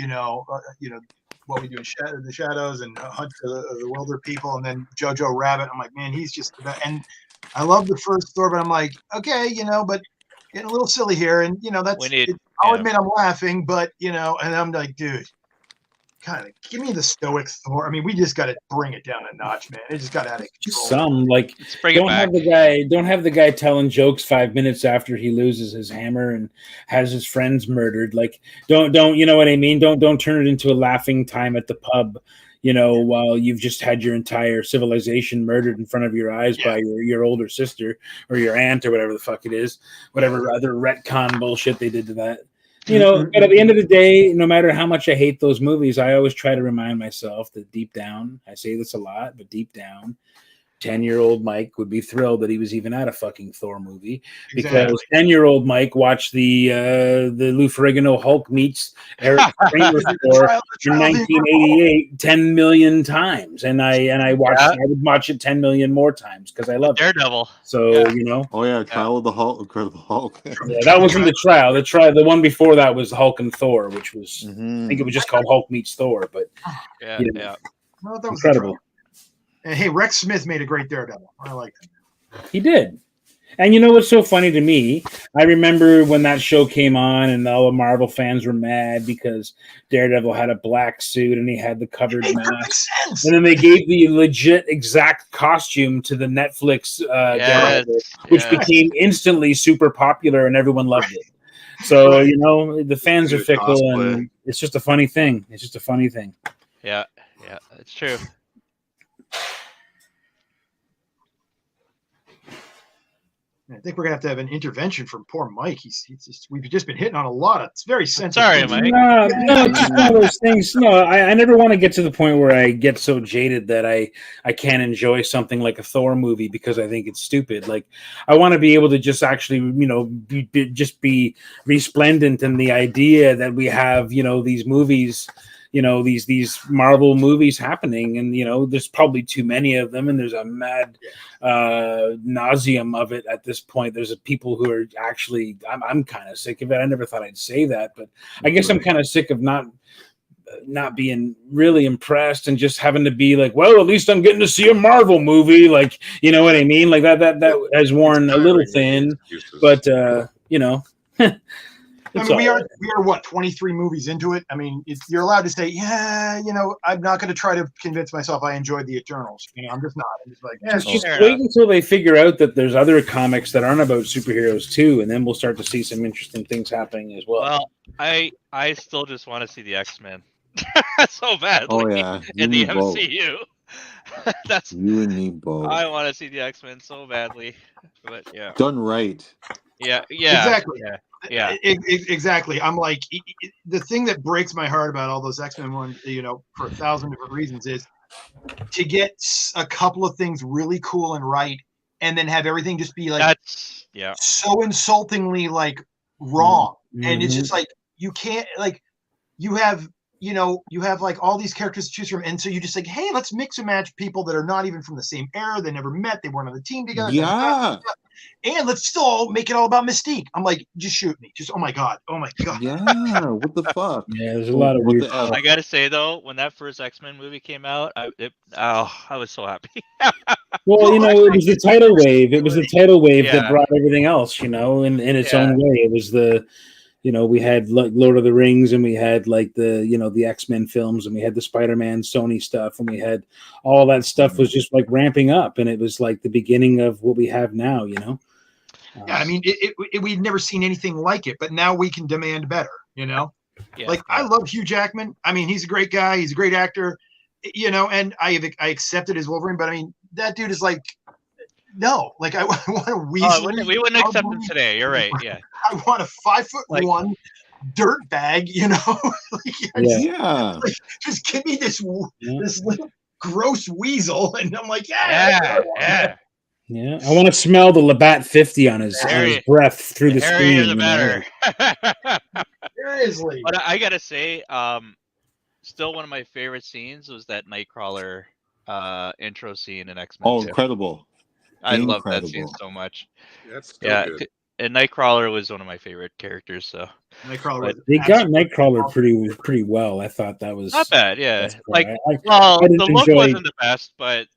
what we do in the Shadows and Hunt for the Wilder People, and then Jojo Rabbit. I'm like, man, he's just the best. And I love the first Thor, but I'm like, okay, but getting a little silly here, and I'll admit I'm laughing, but and I'm like, dude, kind of give me the stoic Thor. I mean, we just got to bring it down a notch, man. It just got out of control. Don't have the guy telling jokes 5 minutes after he loses his hammer and has his friends murdered. Like, don't you know what I mean? Don't turn it into a laughing time at the pub, while you've just had your entire civilization murdered in front of your eyes by your older sister or your aunt or whatever the fuck it is, whatever other retcon bullshit they did to that. But at the end of the day, no matter how much I hate those movies, I always try to remind myself that deep down, I say this a lot, but deep down, 10-year-old Mike would be thrilled that he was even at a fucking Thor movie, because 10-year-old Mike watched the Lou Ferrigno Hulk meets Eric Kramer Thor in 1988 10 million times, and I would watch it 10 million more times because I love Daredevil. So Oh yeah, Trial of the Hulk, Incredible Hulk. Yeah, that wasn't the trial. The one before that was Hulk and Thor, which was I think it was just called Hulk meets Thor, but well, that was incredible. And hey, Rex Smith made a great Daredevil. I like him. He did. And what's so funny to me? I remember when that show came on and all the Marvel fans were mad because Daredevil had a black suit and he had the covered mask. And then they gave the legit exact costume to the Netflix Daredevil, which became instantly super popular and everyone loved it. So, the fans are fickle and it's just a funny thing. Yeah, it's true. I think we're gonna have an intervention from poor Mike. We've just been hitting on a lot of. It's very sensitive. Sorry, Mike. No, it's just one of those things. No, I never want to get to the point where I get so jaded that I can't enjoy something like a Thor movie because I think it's stupid. Like, I want to be able to just actually, be resplendent in the idea that we have, these movies. These Marvel movies happening, and there's probably too many of them, and there's a mad nauseum of it at this point. There's people who are actually, I'm kind of sick of it. I never thought I'd say that, but I guess I'm kind of sick of not being really impressed and just having to be like, well, at least I'm getting to see a Marvel movie, like, you know what I mean? Like that has worn a little thin, but I mean, we are what, 23 movies into it. I mean, you're allowed to say, yeah, I'm not going to try to convince myself I enjoyed the Eternals. I'm just not. I'm just like, just wait until they figure out that there's other comics that aren't about superheroes too, and then we'll start to see some interesting things happening as well. Well, I still just want to see the X-Men so badly. Oh yeah, in the MCU. That's you and me both. I want to see the X-Men so badly, but yeah, done right. Yeah, exactly. Yeah, exactly. I'm like, the thing that breaks my heart about all those X-Men ones, for 1,000 different reasons, is to get a couple of things really cool and right, and then have everything just be like so insultingly like wrong. Mm-hmm. And it's just like you can't, like, you have like all these characters to choose from, and so you just like, hey, let's mix and match people that are not even from the same era, they never met, they weren't on the team together. Yeah. And let's still make it all about Mystique. I'm like, just shoot me. Just, oh my god. Yeah, what the fuck? Yeah, there's a lot of weird stuff. I gotta say though, when that first X-Men movie came out, I was so happy. Well, it was the tidal wave. It was the tidal wave that brought everything else, in its own way. It was the, we had like Lord of the Rings, and we had like the, the X-Men films, and we had the Spider-Man Sony stuff, and we had all that stuff was just like ramping up, and it was like the beginning of what we have now, Yeah, I mean, we'd never seen anything like it, but now we can demand better, Yeah, I love Hugh Jackman. I mean, he's a great guy. He's a great actor, and I accepted his Wolverine, but I mean, that dude is like, no, like I want a Weasley. We wouldn't accept him today. You're right. Yeah. I want a 5'1" dirt bag, Yeah. Like, just give me this little gross weasel, and I'm like, yeah. I want to smell the Labatt 50 on his breath through the screen. The better. Seriously. But I gotta say, still one of my favorite scenes was that Nightcrawler intro scene in X-Men. Oh, incredible! I love that scene so much. That's good. And Nightcrawler was one of my favorite characters. So they got Nightcrawler pretty well. I thought that was not bad. Yeah, like the look wasn't the best, but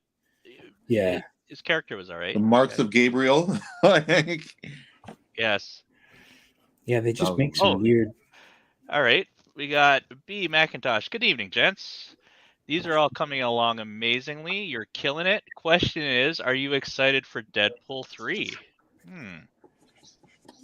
yeah, his character was all right. The marks of Gabriel. Yes. Yeah, they just make some weird. All right, we got B McIntosh. Good evening, gents. These are all coming along amazingly. You're killing it. Question is, are you excited for Deadpool 3?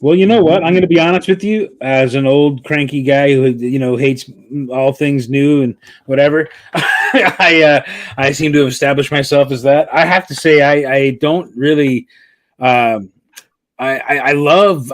Well, you know what? I'm going to be honest with you. As an old cranky guy who hates all things new and whatever, I seem to have established myself as that. I have to say, I don't really. I love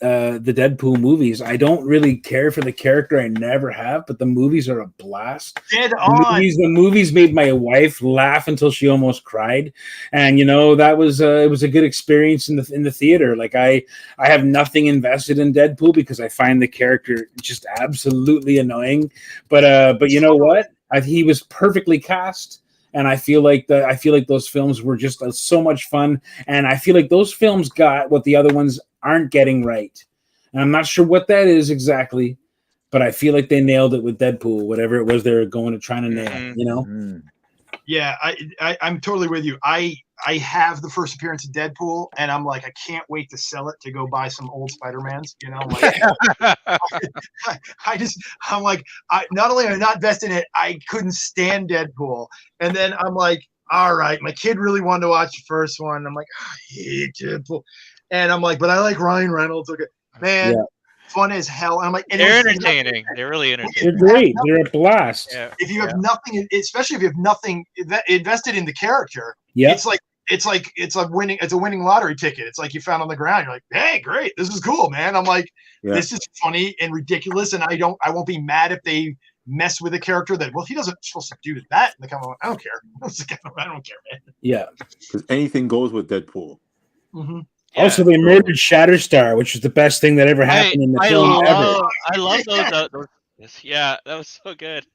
the Deadpool movies. I don't really care for the character. I never have, but the movies are a blast. The movies made my wife laugh until she almost cried, and that was it was a good experience in the theater. Like I have nothing invested in Deadpool because I find the character just absolutely annoying. But you know what? He was perfectly cast. And I feel like those films were just so much fun, and I feel like those films got what the other ones aren't getting right. And I'm not sure what that is exactly, but I feel like they nailed it with Deadpool, whatever it was they were going to try to nail. Yeah, I'm totally with you. I have the first appearance of Deadpool, and I'm like, I can't wait to sell it to go buy some old Spider-Mans. Like, I'm like, not only am I not vested in it, I couldn't stand Deadpool, and then I'm like, all right, my kid really wanted to watch the first one. I'm like, I hate Deadpool, and I'm like, but I like Ryan Reynolds. Okay, man. Yeah. Fun as hell. And I'm like, they're entertaining. They're really entertaining. They're great. They're a blast. Yeah. If you have nothing, especially if you have nothing invested in the character, it's like it's a winning lottery ticket. It's like you found on the ground. You're like, hey, great, this is cool, man. I'm like, this is funny and ridiculous, and I won't be mad if they mess with a character that, well, he doesn't supposed to do that. And I don't care. I don't care, man. Yeah, because anything goes with Deadpool. Mm-hmm. Yeah. Also, they murdered Shatterstar, which was the best thing that ever happened in the film ever. I love those. Yeah, that was so good.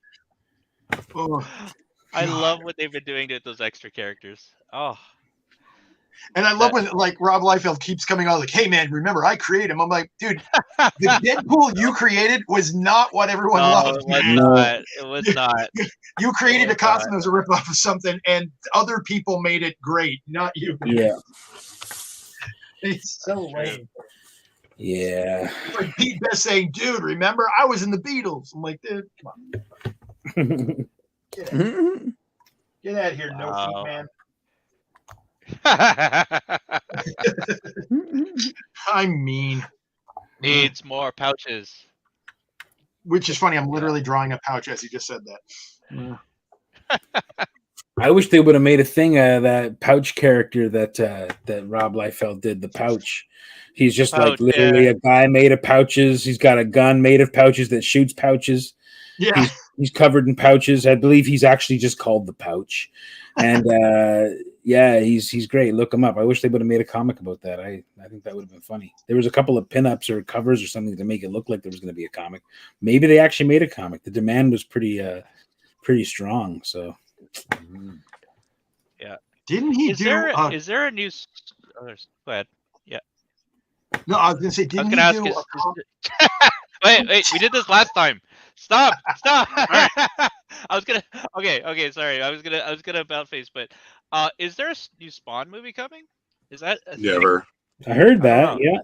Oh, I love what they've been doing to those extra characters. Oh. And I love when like Rob Liefeld keeps coming out like, hey man, remember I created him. I'm like, dude, the Deadpool you created was not what everyone loved. It was not. You created a costume that was a ripoff of something, and other people made it great, not you. Yeah. It's so lame. Yeah. It's like Pete Best saying, dude, remember I was in the Beatles. I'm like, dude, come on. Get out of here, no feet man. I'm mean. Needs more pouches. Which is funny. I'm literally drawing a pouch as you just said that. I wish they would have made a thing of that pouch character that Rob Liefeld did. The pouch. He's just like literally a guy made of pouches. He's got a gun made of pouches that shoots pouches. Yeah. He's covered in pouches. I believe he's actually just called the Pouch. And yeah, he's great. Look him up. I wish they would have made a comic about that. I think that would have been funny. There was a couple of pinups or covers or something to make it look like there was going to be a comic. Maybe they actually made a comic. The demand was pretty strong. So yeah. Didn't he is there a new? Oh, go ahead. Yeah. No, I was going to say. Didn't he do? Wait. We did this last time. Stop. I was gonna. Okay. Sorry. I was gonna about face, but is there a new Spawn movie coming? Is that never? I heard that. Yeah.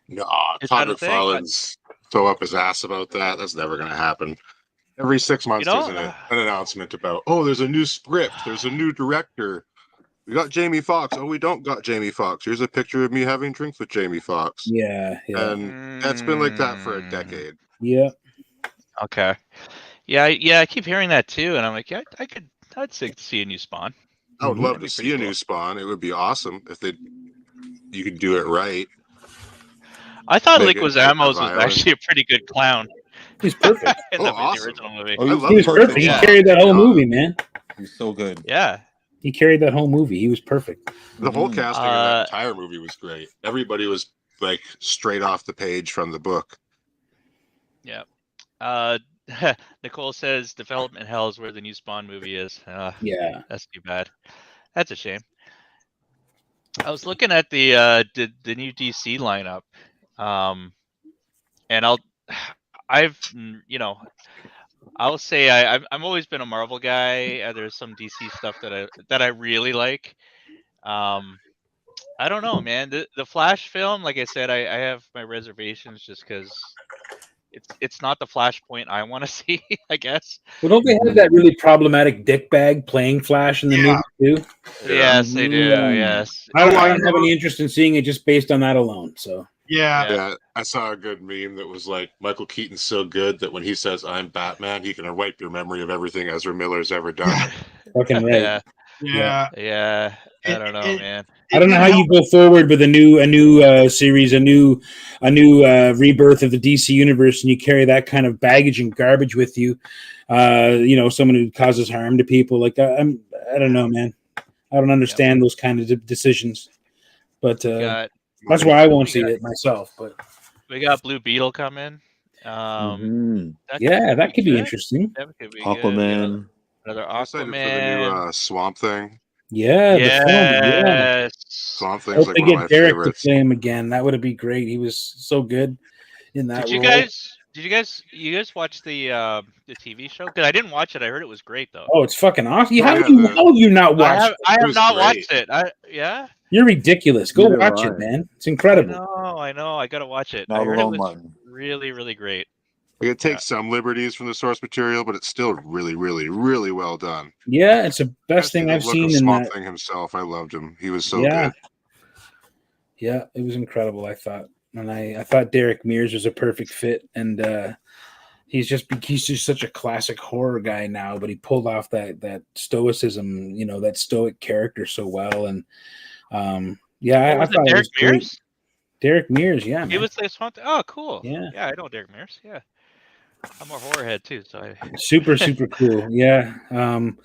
No, Todd McFarlane's so up his ass about that. That's never gonna happen. Every 6 months, there's an announcement about, there's a new script, there's a new director. We got Jamie Foxx. Oh, we don't got Jamie Foxx. Here's a picture of me having drinks with Jamie Foxx. Yeah. And that's been like that for a decade. Yeah. Okay. Yeah. I keep hearing that too, and I'm like, yeah, I'd see a new Spawn. I would love to see a new Spawn. It would be awesome if you could do it right. I thought Leguizamo was actually a pretty good clown. He's perfect. In the original movie. He was perfect. He carried that whole movie, man. He's so good. Yeah. He carried that whole movie. He was perfect. The whole casting of that entire movie was great. Everybody was like straight off the page from the book. Yeah. Nicole says Development Hell is where the new Spawn movie is. Yeah. That's too bad. That's a shame. I was looking at the new DC lineup. And I'll say I'm always been a Marvel guy. There's some DC stuff that I really like. I don't know, man. The Flash film, like I said, I have my reservations just because it's not the Flashpoint I want to see, I guess. Well, don't they have that really problematic dickbag playing Flash in the movie too? Yes, they do. Yes. I don't have any interest in seeing it just based on that alone. So. Yeah. I saw a good meme that was like, Michael Keaton's so good that when he says I'm Batman, he can wipe your memory of everything Ezra Miller's ever done. Fucking right. Yeah. I don't know, man. I don't know how you go forward with a new series, a new rebirth of the DC universe, and you carry that kind of baggage and garbage with you. Someone who causes harm to people. Like I don't know, man. I don't understand those kind of decisions. But that's why I won't see it myself. But we got Blue Beetle coming. That could be interesting. That could be Aquaman. Another Aquaman. For the new Swamp Thing. Swamp Thing's like one of my Derek favorites. To play him again. That would be great. He was so good in that role. Did you guys watch the TV show? Because I didn't watch it. I heard it was great though. Oh, it's fucking awesome. How have you not watched it? I have not watched it. You're ridiculous. Go watch it, man. It's incredible. I know. I gotta watch it. Not I heard it was Martin. really, really great. It takes some liberties from the source material, but it's still really, really, really well done. Yeah, it's the best thing I've seen in Swamp that. Thing himself. I loved him. He was so good. Yeah, it was incredible. I thought, and I thought Derek Mears was a perfect fit, and he's just such a classic horror guy now, but he pulled off that stoicism, that stoic character so well. And I thought it was great. Derek Mears, yeah, man. He was this one. Oh, cool. Yeah, I know Derek Mears. Yeah, I'm a horror head too, so super cool. Yeah, and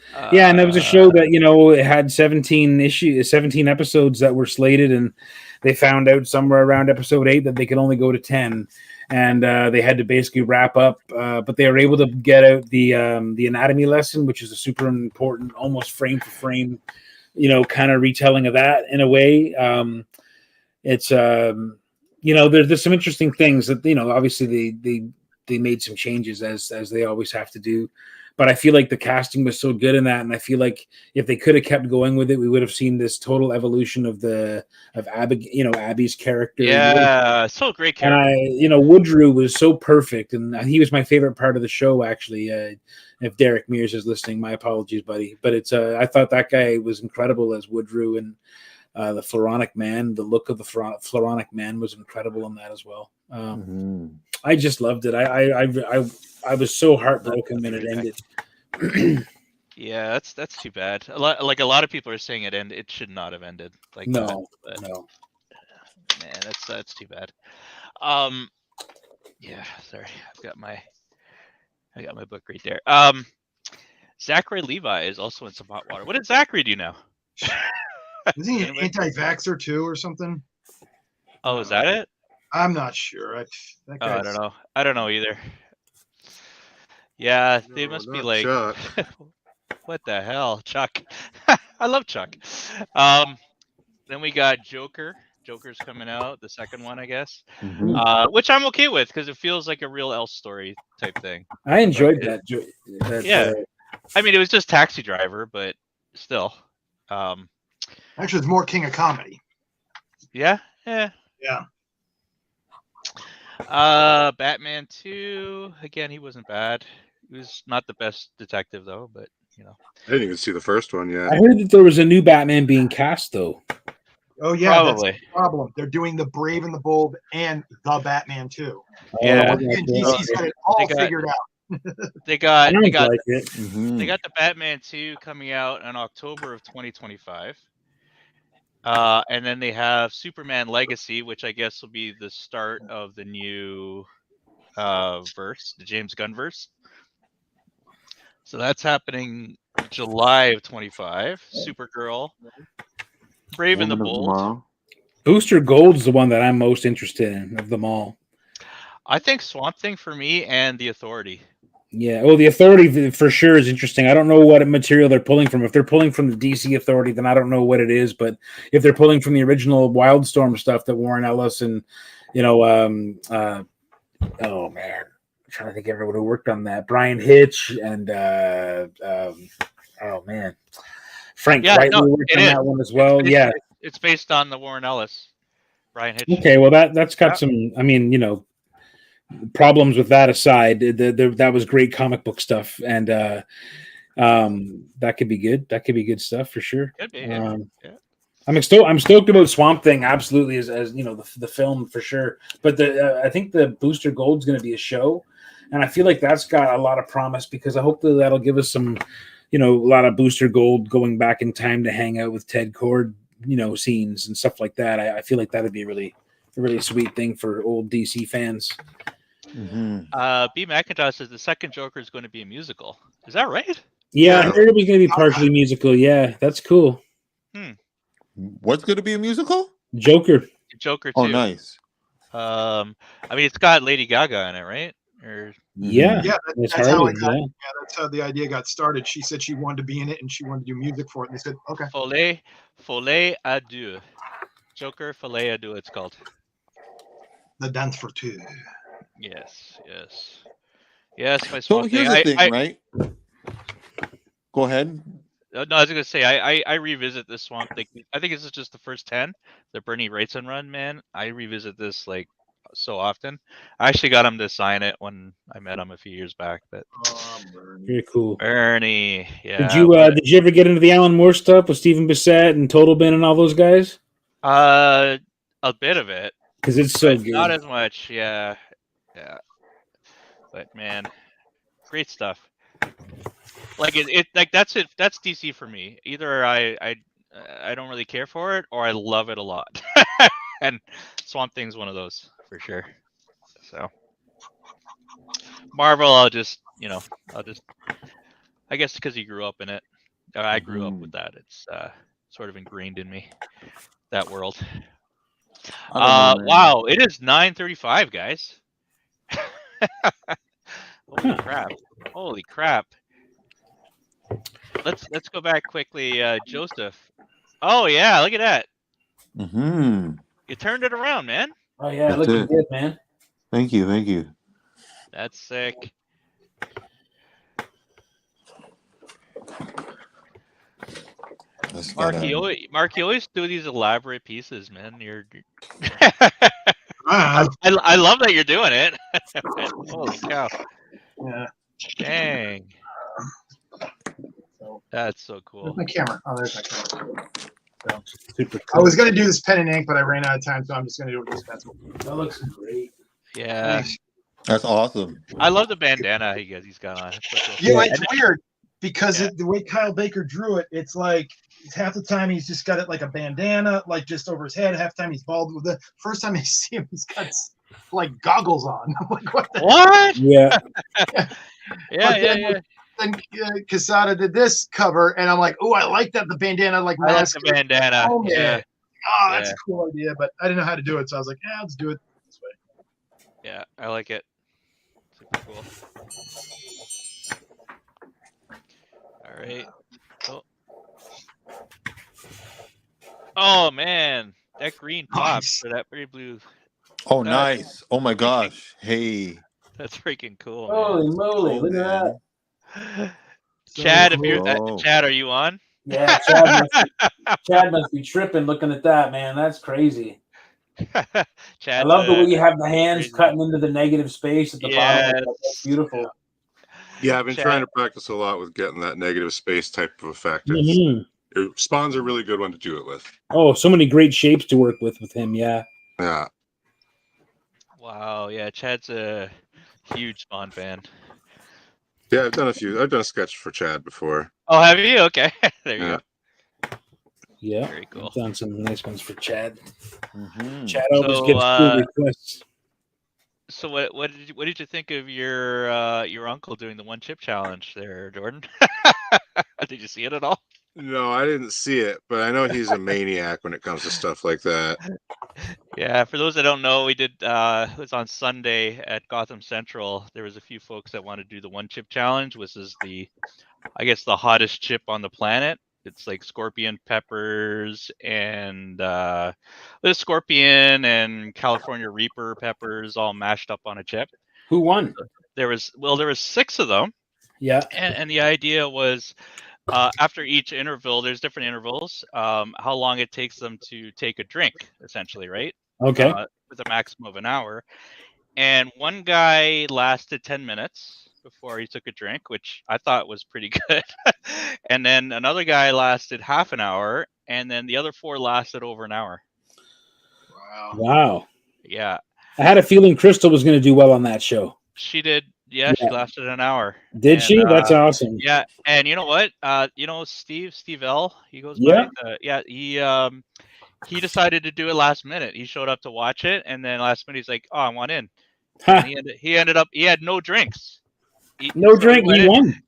it was a show that it had 17 episodes that were slated, and they found out somewhere around episode 8 that they could only go to 10, and they had to basically wrap up. But they were able to get out the anatomy lesson, which is a super important, almost frame for frame, kind of retelling of that in a way. It's there's some interesting things that obviously they made some changes as they always have to do, but I feel like the casting was so good in that, and I feel like if they could have kept going with it, we would have seen this total evolution of Abby's character. Yeah, so great character. And Woodrue was so perfect, and he was my favorite part of the show actually. If Derek Mears is listening, my apologies, buddy, but it's I thought that guy was incredible as Woodrue, and the Floronic Man, the look of the Floronic Man was incredible in that as well. I just loved it. I was so heartbroken when it ended. Yeah, that's too bad. A lot of people are saying it should not have ended like that. No. Man, that's too bad. Yeah, sorry. I got my book right there. Zachary Levi is also in some hot water. What did Zachary do now? Is he an anti-vaxxer too or something? Oh, is that it? I'm not sure. I don't know. I don't know either. Yeah, they must be like, what the hell, Chuck? I love Chuck. Then we got Joker. Joker's coming out, the second one, I guess, which I'm okay with because it feels like a real Elf story type thing. I enjoyed that. Yeah, I mean, it was just Taxi Driver, but still. Actually, it's more King of Comedy. Yeah. Batman 2. Again, he wasn't bad. He was not the best detective though, but I didn't even see the first one yet. I heard that there was a new Batman being cast though. Oh yeah, probably. That's the problem. They're doing the Brave and the Bold and the Batman 2. Yeah, DC's got it all figured out. They got the Batman 2 coming out in October of 2025. And then they have Superman Legacy, which I guess will be the start of the new verse, the James Gunn verse. So that's happening July of 25. Supergirl, Brave and the Bold. Booster Gold's the one that I'm most interested in of them all. I think Swamp Thing for me and The Authority. Yeah, well, The Authority for sure is interesting. I don't know what material they're pulling from. If they're pulling from the DC Authority, then I don't know what it is. But if they're pulling from the original Wildstorm stuff that Warren Ellis and, oh man, I'm trying to think of everyone who worked on that. Brian Hitch and Frank Whiteley worked on that one as well. It's based on the Warren Ellis, Brian Hitch. Okay, well that's got some. I mean, problems with that aside, that was great comic book stuff, and that could be good. That could be good stuff for sure. Could be. Yeah. I'm stoked about Swamp Thing. Absolutely, as the film for sure. But I think the Booster Gold's going to be a show, and I feel like that's got a lot of promise because I hope that'll give us some, a lot of Booster Gold going back in time to hang out with Ted Kord, scenes and stuff like that. I feel like that'd be a really sweet thing for old DC fans. B. McIntosh says the second Joker is going to be a musical. Is that right? Yeah, I heard it was going to be partially musical. Yeah, that's cool. What's going to be a musical? Joker 2. Oh, nice. I mean, it's got Lady Gaga in it, right? Yeah, that's how it got. Yeah, that's how the idea got started. She said she wanted to be in it and she wanted to do music for it. And they said, okay. Folie à deux. Joker Folie à deux. It's called. The Dance for Two. Yes. So here's the thing, right? Go ahead. No, I was gonna say I revisit this Swamp Thing. I think this is just the first 10, the Bernie Wrightson run. Man, I revisit this like so often. I actually got him to sign it when I met him a few years back. But very cool, Bernie. Yeah. Did you ever get into the Alan Moore stuff with Stephen Bissett and Total Bin and all those guys? A bit of it because it's so good. Not as much. Yeah. But man, great stuff. Like it like that's it. That's DC for me. Either I don't really care for it, or I love it a lot. And Swamp Thing's one of those for sure. So Marvel, I guess because you grew up in it. I grew up with that. It's sort of ingrained in me, that world. Wow, it is 9:35, guys. Holy crap. Let's go back quickly. Joseph. Oh yeah, look at that. You turned it around, man. Oh yeah, looking good, man. Thank you. That's sick. Mark, you always do these elaborate pieces, man. I love that you're doing it. Holy cow. Yeah. Dang. That's so cool. Where's my camera? Oh, there's my camera. So, super cool. I was going to do this pen and ink, but I ran out of time, so I'm just going to do it with this pencil. That looks great. Yeah. That's awesome. I love the bandana he's got on. Yeah, it's weird because the way Kyle Baker drew it, it's like half the time he's just got it like a bandana, like just over his head. Half the time he's bald. The first time I see him, he's got like goggles on. I'm like, what? Yeah. Yeah. Then Quesada did this cover, and I'm like, oh, I like that the bandana like mask. I like the bandana. Oh, yeah. Oh, that's a cool idea, but I didn't know how to do it, so I was like, let's do it this way. Yeah, I like it. Super cool. All right. Oh man, that green pops for that pretty blue. Oh, nice. Oh my gosh. Hey. That's freaking cool. Holy moly! Look at that. Chad, Chad, are you on? Yeah, Chad must be tripping looking at that, man. That's crazy. I love the way you have the hands cutting into the negative space at the bottom. That's beautiful. Yeah, I've been trying to practice a lot with getting that negative space type of effect. Spawn's a really good one to do it with. Oh, so many great shapes to work with him. Yeah. Yeah. Wow. Yeah, Chad's a huge Spawn fan. Yeah, I've done a sketch for Chad before. Oh, have you? Okay. There you go. Yeah. Very cool. I've done some nice ones for Chad. Chad always gets cool requests. So what did you think of your uncle doing the one chip challenge there, Jordan? Did you see it at all? No, I didn't see it, but I know he's a maniac when it comes to stuff like that. Yeah, for those that don't know, we did it was on Sunday at Gotham Central. There was a few folks that wanted to do the one chip challenge, which is the hottest chip on the planet. It's like scorpion peppers and the scorpion and California Reaper peppers all mashed up on a chip. Who won? There was 6 of them. Yeah. And the idea was after each interval, there's different intervals, how long it takes them to take a drink, essentially, right? Okay. With a maximum of an hour. And one guy lasted 10 minutes before he took a drink, which I thought was pretty good. And then another guy lasted half an hour, and then the other 4 lasted over an hour. Wow. Yeah. I had a feeling Crystal was going to do well on that show. She did. Yeah, she lasted an hour. Did she? That's awesome. Yeah, and you know what? Steve L. He goes by. He decided to do it last minute. He showed up to watch it, and then last minute he's like, "Oh, I want in." He ended up. He had no drinks. He won.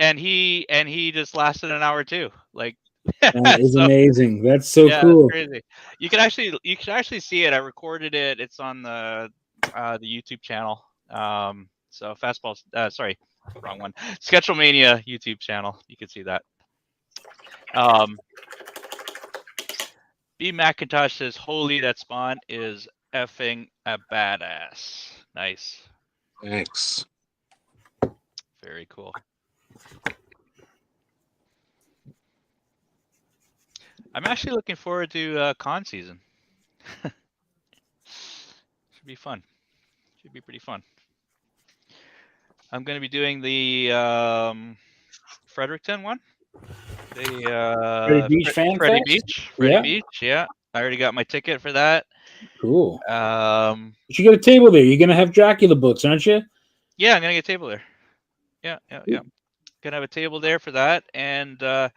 And he just lasted an hour too. Like that is amazing. That's so cool. That's crazy. You can actually see it. I recorded it. It's on the YouTube channel. So Fastball, sorry, wrong one. Sketchlemania YouTube channel. You can see that. B Macintosh says, "Holy, that Spawn is effing a badass." Nice. Thanks. Very cool. I'm actually looking forward to con season. Should be fun. Should be pretty fun. I'm going to be doing the Fredericton one. The Freddie Beach fan Freddie fest? Beach. Yeah. I already got my ticket for that. Cool. You should get a table there. You're going to have Dracula books, aren't you? Yeah, I'm gonna get a table there. Yeah. Gonna have a table there for that, and I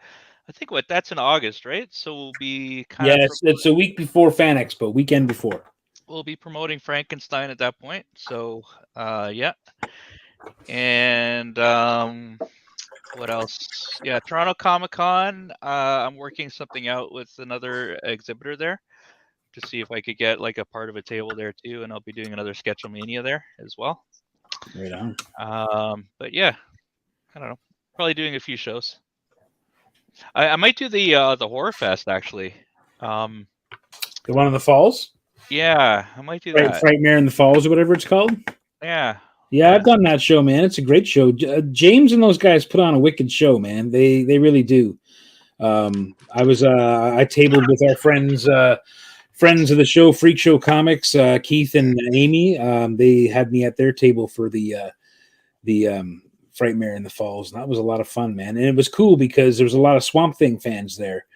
think that's in August, right? So we'll be it's a week before Fan Expo, weekend before. We'll be promoting Frankenstein at that point. So yeah, and what else? Yeah, Toronto Comic Con. I'm working something out with another exhibitor there to see if I could get like a part of a table there too, and I'll be doing another Sketchlemania there as well. Right on. But yeah, I don't know. Probably doing a few shows. I might do the Horror Fest actually. The one in the Falls. Yeah, I might do that. Frightmare in the Falls or whatever it's called. Yeah. Yeah, I've done that show, man. It's a great show. James and those guys put on a wicked show, man. They really do. I tabled with our friends of the show, Freak Show Comics, Keith and Amy. They had me at their table for the Frightmare in the Falls, and that was a lot of fun, man. And it was cool because there was a lot of Swamp Thing fans there,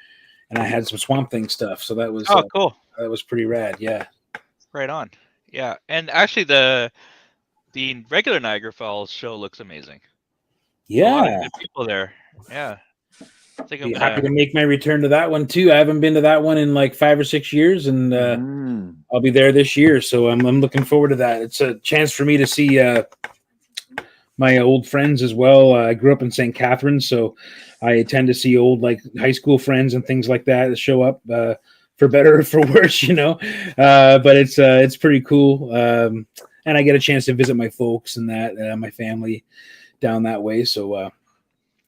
and I had some Swamp Thing stuff, so that was cool. That was pretty rad. Yeah, right on. Yeah, and actually the regular Niagara Falls show looks amazing. Yeah, a lot of good people there. Yeah. I think I'm happy to make my return to that one too. I haven't been to that one in like 5 or 6 years, and I'll be there this year. So I'm looking forward to that. It's a chance for me to see my old friends as well. I grew up in St. Catharines, so I tend to see old like high school friends and things like that show up for better or for worse, you know. But it's pretty cool, and I get a chance to visit my folks and that my family down that way. So.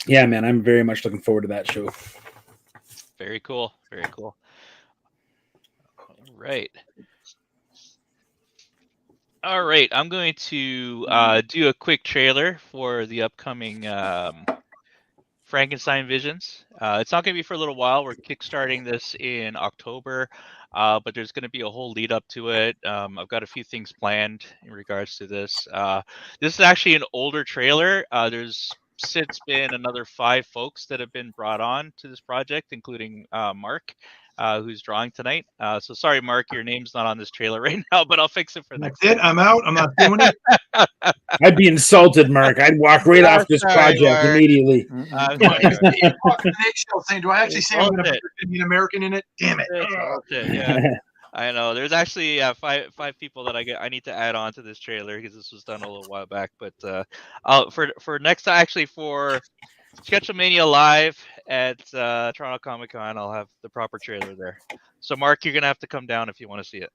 Yeah, man, I'm very much looking forward to that show. Very cool. Very cool. All right. All right. I'm going to do a quick trailer for the upcoming Frankenstein Visions. It's not going to be for a little while. We're kickstarting this in October, but there's going to be a whole lead up to it. I've got a few things planned in regards to this. This is actually an older trailer. There's since been another 5 folks that have been brought on to this project, including Mark, who's drawing tonight. So sorry, Mark, your name's not on this trailer right now, but I'll fix it for next time. I'm out. I'm not doing it. I'd be insulted, Mark. I'd walk right off this project immediately. Saying, do I actually say I'm going to be an American in it? Damn it. Yeah. I know. There's actually 5 people that I need to add on to this trailer because this was done a little while back. But for next, actually for Sketchlemania Live at Toronto Comic Con, I'll have the proper trailer there. So Mark, you're gonna have to come down if you want to see it.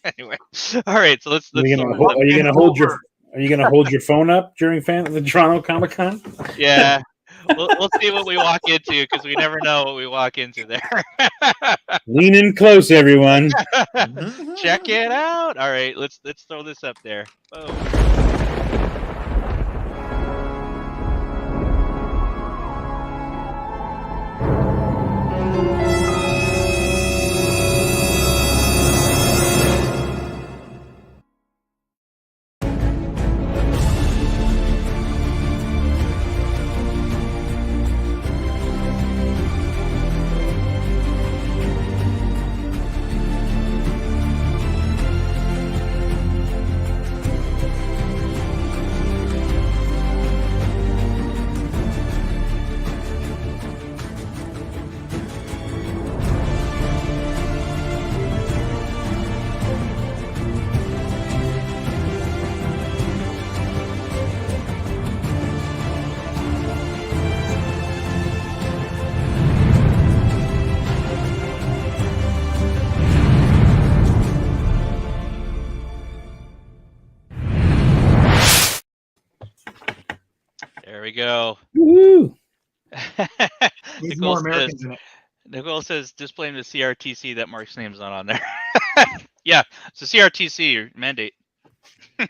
Anyway, all right. So let's. Are you gonna hold your phone up during the Toronto Comic Con? Yeah. We'll see what we walk into because we never know what we walk into there. Lean in close, everyone. Check it out. All right, let's throw this up there. Boom. There we go. Woo-hoo. Nicole says, just blame the CRTC that Mark's name's not on there. Yeah, it's a CRTC, your mandate.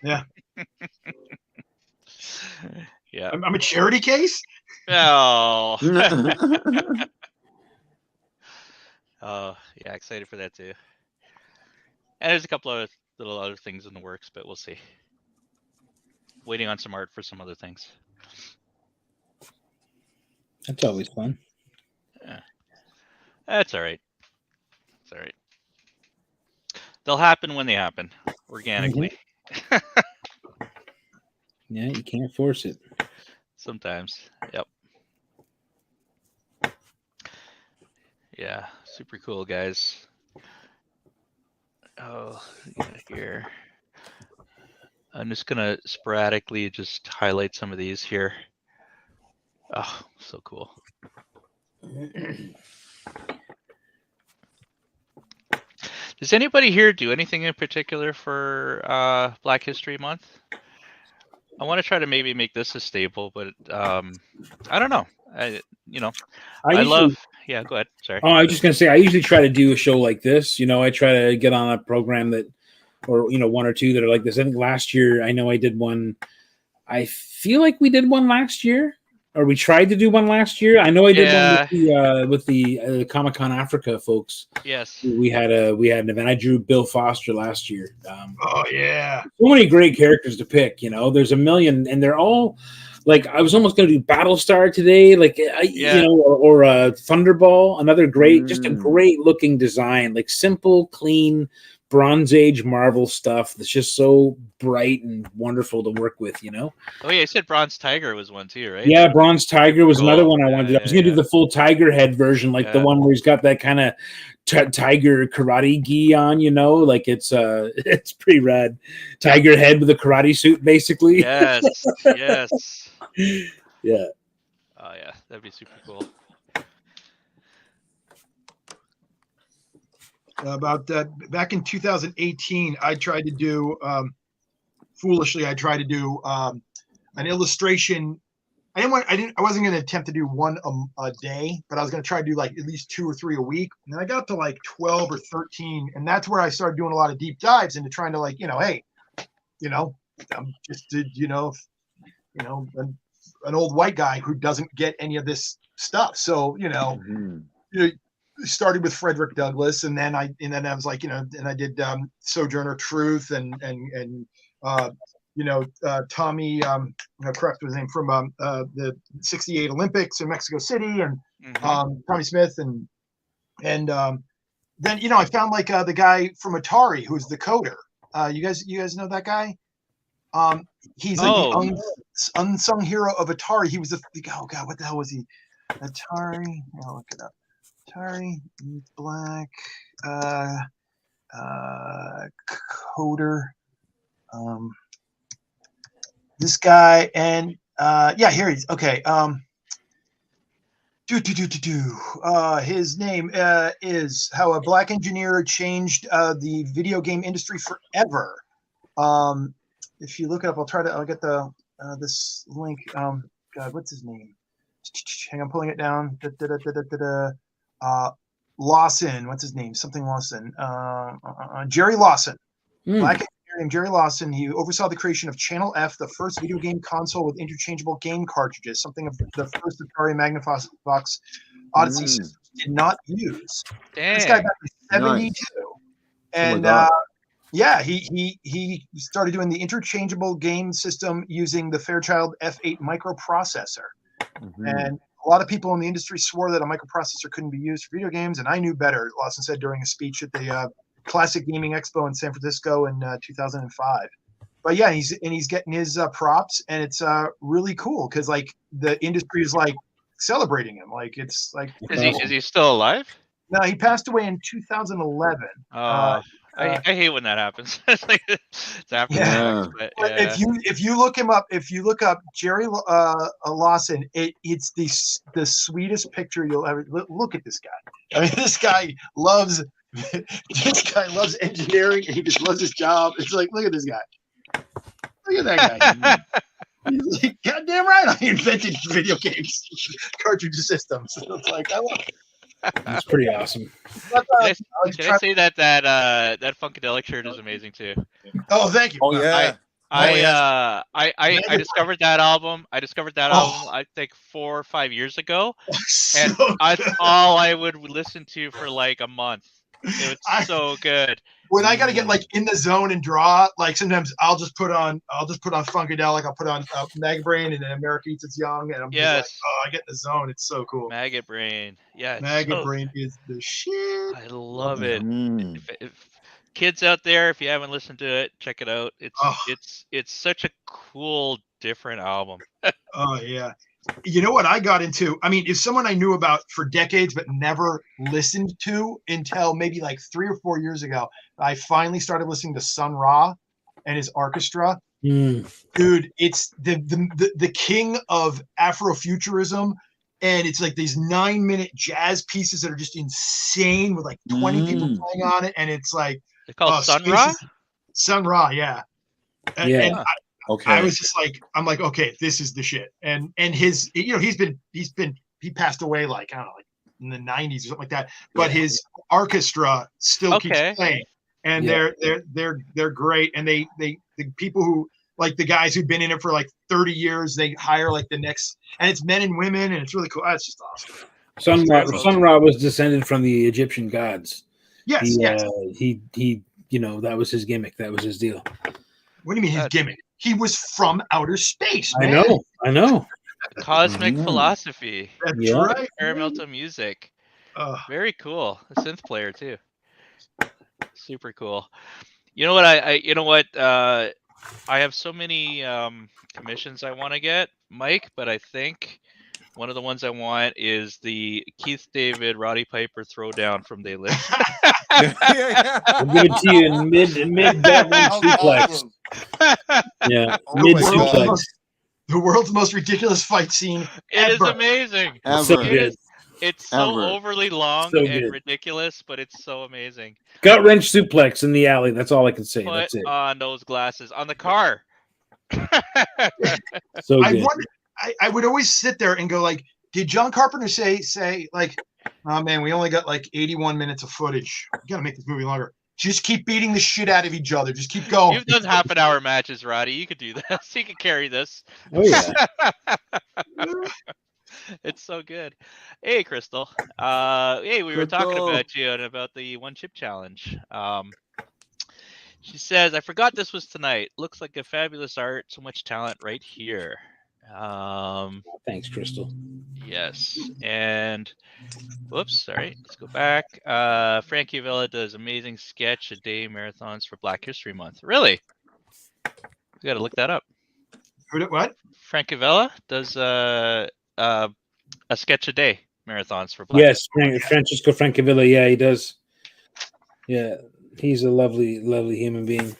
Yeah. Yeah. I'm a charity case? Oh. Oh, yeah, excited for that too. And there's a couple of little other things in the works, but we'll see. Waiting on some art for some other things. That's always fun. Yeah. That's all right. It's all right. They'll happen when they happen, organically. Yeah, you can't force it. Sometimes. Yep. Yeah, super cool, guys. Oh, here. I'm just gonna sporadically just highlight some of these here. Oh, so cool. Does anybody here do anything in particular for Black History Month? I want to try to maybe make this a staple, but I don't know. I love. Yeah, go ahead. Sorry. Oh, I was just gonna say I usually try to do a show like this. I try to get on a program that, or one or two that are like this. I think last year I know I did one. I feel like we did one last year, or we tried to do one last year. I know I did one with the Comic-Con Africa folks. Yes, we had an event. I drew Bill Foster last year. Oh yeah, so many great characters to pick. There's a million, and they're all like, I was almost going to do Battlestar today, like or Thunderball. Another great, just a great looking design, like simple, clean, Bronze Age Marvel stuff that's just so bright and wonderful to work with, Oh yeah, you said Bronze Tiger was one too, right? Yeah, Bronze Tiger was another one I wanted to do. I was going to do the full tiger head version, like the one where he's got that kind of tiger karate gi on, like it's pretty rad. Tiger head with a karate suit, basically. Yes, yes. Yeah. Oh yeah, that'd be super cool. About back in 2018, I tried to do foolishly. I tried to do an illustration. I wasn't going to attempt to do one a day, but I was going to try to do like at least 2 or 3 a week. And then I got to like 12 or 13, and that's where I started doing a lot of deep dives into trying to hey, I'm just an old white guy who doesn't get any of this stuff. So started with Frederick Douglass, and then I was like, and I did Sojourner Truth and Tommy, correct his name, from the '68 Olympics in Mexico City, and Tommy Smith, and then I found like the guy from Atari who's the coder. You guys know that guy? He's like the unsung hero of Atari. He was what the hell was he? Atari. I'll look it up. Atari Black coder. This guy, and here he's okay. His name is How a Black Engineer Changed the Video Game Industry Forever. If you look it up, I'll get the this link. God, what's his name? Hang on, pulling it down. Lawson, what's his name? Something Lawson. Jerry Lawson. Black engineer named Jerry Lawson. He oversaw the creation of Channel F, the first video game console with interchangeable game cartridges, something of the first Atari Magnavox Odyssey systems did not use. Dang. This guy back in '72. And he started doing the interchangeable game system using the Fairchild F8 microprocessor. And a lot of people in the industry swore that a microprocessor couldn't be used for video games, and I knew better, Lawson said during a speech at the Classic Gaming Expo in San Francisco in 2005. But yeah, he's getting his props, and it's really cool because like the industry is like celebrating him. Like it's like is he still alive? No, he passed away in 2011. I hate when that happens. It's like it's after the fact, but if you look him up, if you look up Jerry Lawson, it's the sweetest picture you'll ever look at. This guy. I mean, this guy loves engineering, and he just loves his job. It's like, look at this guy. Look at that guy. He's like, goddamn right, I invented video games, cartridge systems. It's like, I love it. That's pretty awesome. Can I say that Funkadelic shirt is amazing too? Oh, thank you. Oh yeah. I discovered that album. I think 4 or 5 years ago, and that's all I would listen to for like a month. It was so good. When I gotta get like in the zone and draw, like sometimes I'll just put on Funkadelic, I'll put on Maggot Brain, and then America Eats Its Young, and I'm just like, I get in the zone. It's so cool. Maggot Brain, Maggot Brain is the shit. I love it. If kids out there, if you haven't listened to it, check it out. It's such a cool different album. Oh yeah. You know what I got into? I mean, it's someone I knew about for decades, but never listened to until maybe like 3 or 4 years ago. I finally started listening to Sun Ra and his orchestra. Dude, it's the king of Afrofuturism. And it's like these 9-minute jazz pieces that are just insane with like 20 people playing on it. And it's like, It's called Sun Ra? Sun Ra, yeah. And I was just like, I'm like, okay, this is the shit. And his, he passed away like, I don't know, like in the 90s or something like that. But his orchestra still keeps playing. And they're great. And the people who, like the guys who've been in it for like 30 years, they hire like the next, and it's men and women, and it's really cool. It's just awesome. Sun Ra was descended from the Egyptian gods. Yes, he that was his gimmick. That was his deal. What do you mean his gimmick? He was from outer space, man. I know. Cosmic philosophy. That's right. Experimental music. Very cool. A synth player too. Super cool. You know what? I have so many commissions I want to get, Mike, but I think one of the ones I want is the Keith David, Roddy Piper throwdown from They Live. We'll give it to you in mid Batman suplex. Yeah, mid suplex. The world's most ridiculous fight scene ever. It is amazing. It's so overly long and ridiculous, but it's so amazing. Gut wrench suplex in the alley. That's all I can say. That's it. On those glasses on the car. So good. I would always sit there and go like, did John Carpenter say like, oh man, we only got like 81 minutes of footage. We gotta make this movie longer. Just keep beating the shit out of each other. Just keep going. You've done half-an-hour matches, Roddy. You could do this. You could carry this. Oh yeah. It's so good. Hey, Crystal. Hey, we were talking about you and about the one chip challenge. She says, I forgot this was tonight. Looks like a fabulous art. So much talent right here. Thanks, Crystal. Yes. And whoops, sorry. Let's go back. Frankie Villa does amazing sketch a day marathons for Black History Month. Really? We got to look that up. What? Frankie Villa does a sketch a day marathons for Black. Yes, Francisco Francavilla. Yeah, he does. Yeah, he's a lovely, lovely human being.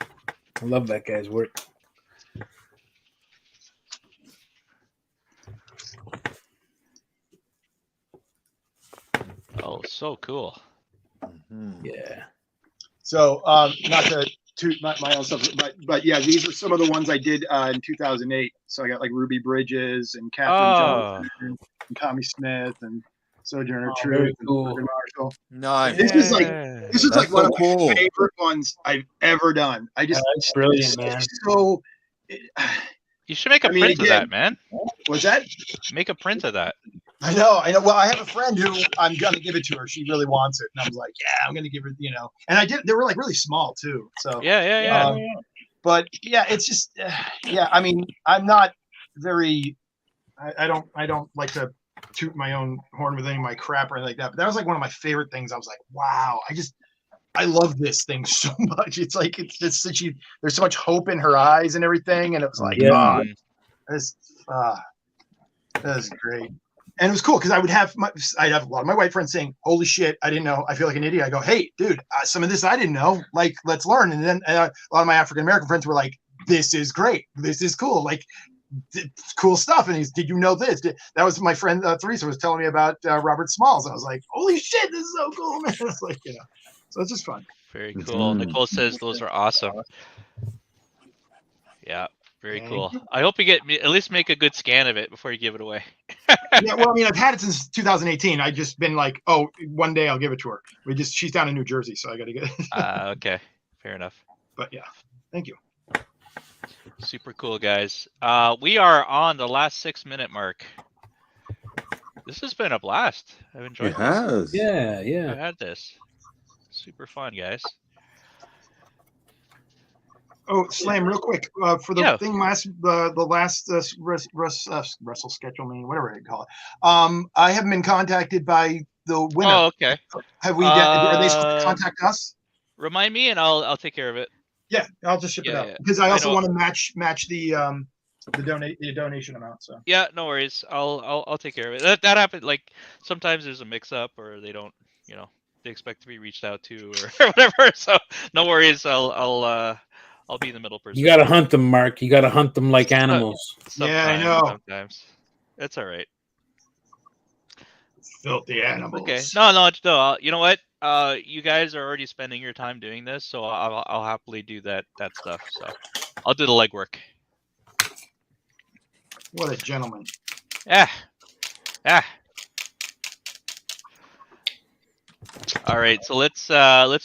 I love that guy's work. Oh, so cool. Yeah. So, not to toot my own stuff, but yeah, these are some of the ones I did in 2008. So I got like Ruby Bridges and Catherine Johnson and Tommy Smith and Sojourner Truth and Marshall. Nice. This is like one of my favorite ones I've ever done. That's brilliant, man. So you should make a print of that, man. What's that? Make a print of that. I know. Well, I have a friend who I'm gonna give it to her. She really wants it, and I was like, "Yeah, I'm gonna give her." And I did. They were like really small too. So yeah. But yeah, it's just yeah. I mean, I'm not very. I don't like to toot my own horn with any of my crap or anything like that. But that was like one of my favorite things. I was like, wow, I love this thing so much. It's like there's so much hope in her eyes and everything, and it was like, that is great. And it was cool because I'd have a lot of my white friends saying, "Holy shit, I didn't know. I feel like an idiot." I go, "Hey, dude, some of this I didn't know. Like, let's learn." And then a lot of my African American friends were like, "This is great. This is cool. Like, cool stuff." And did you know this? That was my friend Teresa was telling me about Robert Smalls. I was like, "Holy shit, this is so cool, man!" It's like, so it's just fun. Very cool. Nicole says those are awesome. Yeah. Very cool. I hope you at least make a good scan of it before you give it away. Yeah, well, I mean, I've had it since 2018. I've just been like, oh, one day I'll give it to her. She's down in New Jersey, so I got to get it. Okay, fair enough. But yeah, thank you. Super cool, guys. We are on the last 6-minute mark. This has been a blast. I've enjoyed it. It has. Yeah. I had this. Super fun, guys. Oh, Slam, real quick for the thing the last Wrestle Sketchlemania, whatever you call it. I haven't been contacted by the winner. Oh, okay. Have we? Are they supposed to contact us? Remind me, and I'll take care of it. Yeah, I'll just ship it out because I also want to match the donation amount. So yeah, no worries. I'll take care of it. That happened. Like sometimes there's a mix up or they don't, they expect to be reached out to or whatever. So no worries. I'll be the middle person. You got to hunt them, Mark. You got to hunt them like animals. Sometimes, I know. Sometimes it's all right. Filthy animals. Okay. No. You know what? You guys are already spending your time doing this, so I'll happily do that stuff. So I'll do the legwork. What a gentleman. Yeah. All right, so let's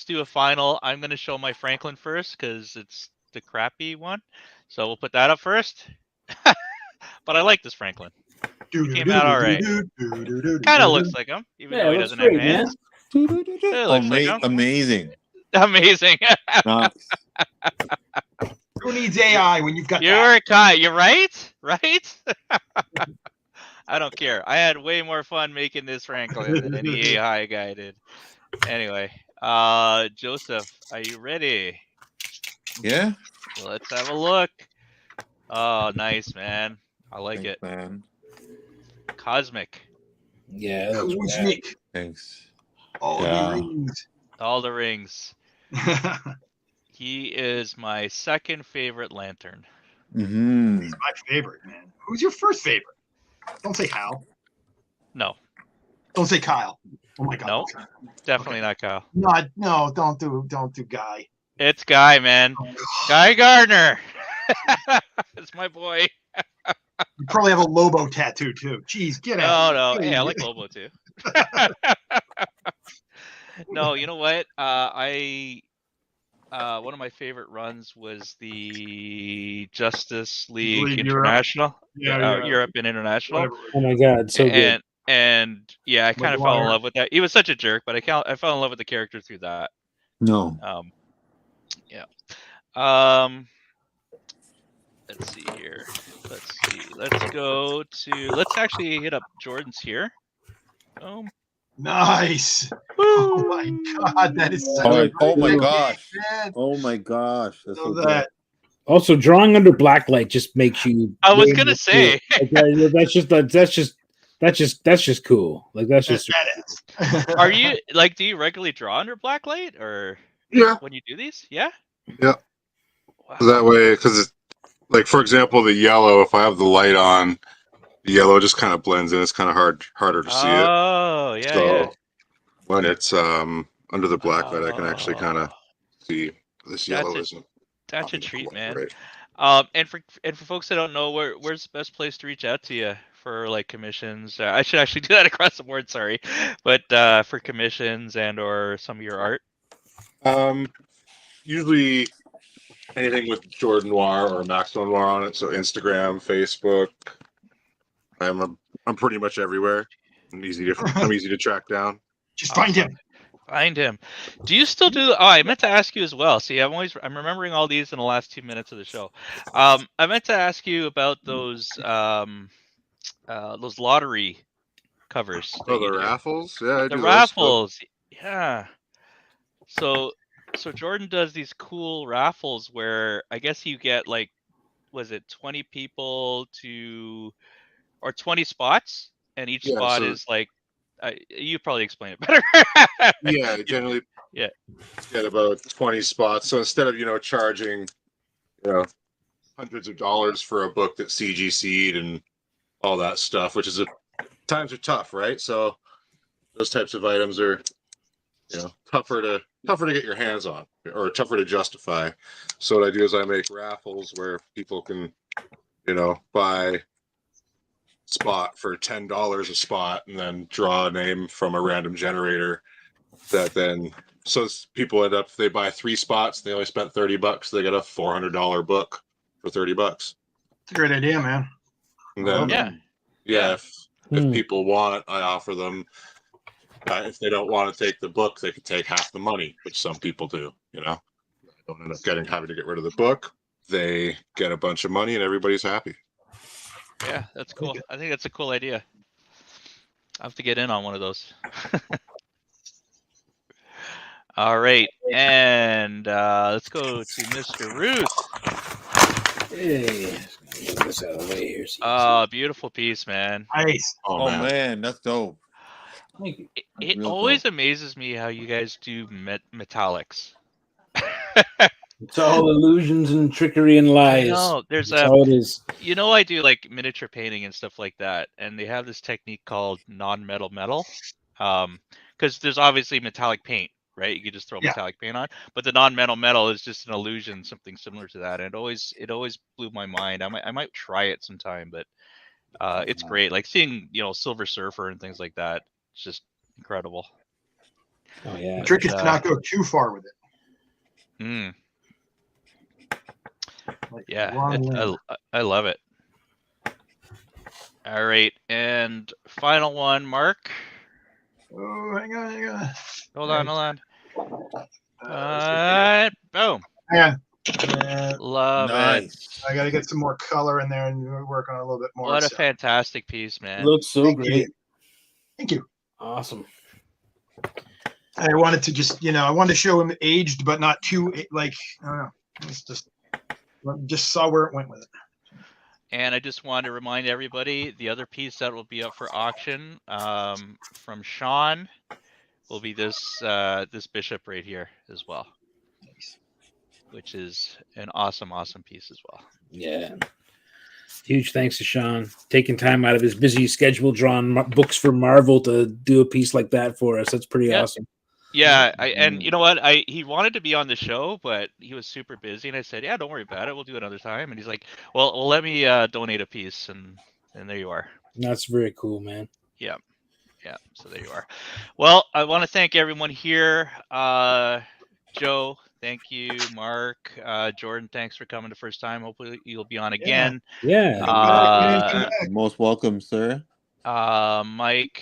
do a final. I'm gonna show my Franklin first because it's the crappy one. So we'll put that up first. But I like this Franklin. He came out all right. Kind of looks like him, even though he doesn't have hands. It looks like him. Amazing. Amazing. Who needs AI when you've got that? You're right? Right? I don't care. I had way more fun making this Franklin than any AI guy did. Anyway, Joseph, are you ready? Yeah. Let's have a look. Oh, nice, man. I like it. Man. Cosmic. Yeah. Cosmic. Thanks. All the rings. All the rings. He is my second favorite lantern. Mm-hmm. He's my favorite, man. Who's your first favorite? Don't say Hal. No. Don't say Kyle. Oh my God. No. Definitely not Kyle. No, don't do Guy. It's Guy, man. Guy Gardner. It's my boy. You probably have a Lobo tattoo too. Jeez, get out. No. Hey, I like Lobo too. No, you know what? One of my favorite runs was the Justice League International. Europe and International. Whatever. Oh my God, so good. And yeah, I kind of fell in love with that. He was such a jerk, but I fell in love with the character through that. No. Yeah. Let's see here. Let's actually hit up Jordan's here. Nice. Oh my God, that is so oh my gosh. Oh my gosh. That's so that. Also, drawing under blacklight just makes you. I was gonna say that's just cool. Like that's just. Are you like? Do you regularly draw under blacklight, or when you do these? Yeah. Yeah. Wow. That way, because it's like, for example, the yellow. If I have the light on, the yellow just kind of blends in. It's kind of harder to see it. Oh yeah. So when it's under the blacklight, I can actually kind of see this yellow isn't. That's a treat, man. Right. And for folks that don't know, where's the best place to reach out to you for like commissions? I should actually do that across the board. Sorry, but for commissions and or some of your art. Usually anything with Jordan Noir or Max Noir on it. So Instagram, Facebook. I'm pretty much everywhere. I'm easy to track down. Just find him. Find him. Do you still do? Oh, I meant to ask you as well. See, I'm remembering all these in the last 2 minutes of the show. I meant to ask you about those lottery covers. Oh, the raffles? Yeah, I do the raffles. Yeah. So Jordan does these cool raffles where I guess you get like, was it 20 people or 20 spots, and each spot is like. You probably explain it better. Yeah, generally. Yeah. Get about 20 spots. So instead of charging, hundreds of dollars for a book that CGC'd and all that stuff, which is times are tough, right? So those types of items are, tougher to get your hands on or tougher to justify. So what I do is I make raffles where people can, buy spot for $10 a spot and then draw a name from a random generator that then people end up, if they buy 3 spots, they only spent $30, they get a $400 book for $30. It's a great idea, man. And then if people want, I offer them if they don't want to take the book, they can take half the money, which some people do. Don't end up having to get rid of the book. They get a bunch of money and everybody's happy. Yeah, that's cool. I think that's a cool idea. I have to get in on one of those. All right, and let's go to Mr. Rooth. Hey, get this out of the way here. Beautiful piece, man. Nice. Oh man, that's dope. It always amazes me how you guys do metallics. It's all illusions and trickery and lies. No, there's That's all it is. You know, I do like miniature painting and stuff like that, and they have this technique called non-metal metal. Because there's obviously metallic paint, right? You can just throw metallic paint on, but the non-metal metal is just an illusion, something similar to that. And it always blew my mind. I might try it sometime, but it's great. Like seeing, Silver Surfer and things like that. It's just incredible. Oh yeah. The trick is to not go too far with it. I love it. All right, and final one, Mark. Oh, hang on. Hold on. Boom. Hang on. Love it. I got to get some more color in there and work on it a little bit more. What a fantastic piece, man. It looks so great. Thank you. Awesome. I wanted to just, I wanted to show him aged, but not too, I don't know. It's just saw where it went with it. And I just want to remind everybody, the other piece that will be up for auction from Sean will be this bishop right here as well, which is an awesome piece as well. Yeah. Huge thanks to Sean taking time out of his busy schedule, drawing books for Marvel to do a piece like that for us. That's pretty awesome. Yeah, and you know what? He wanted to be on the show, but he was super busy, and I said, "Yeah, don't worry about it. We'll do it another time." And he's like, "Well, let me donate a piece," and there you are. That's very cool, man. Yeah. So there you are. Well, I want to thank everyone here. Joe, thank you. Mark, Jordan, thanks for coming the first time. Hopefully you'll be on again. Yeah. Most welcome, sir. Mike,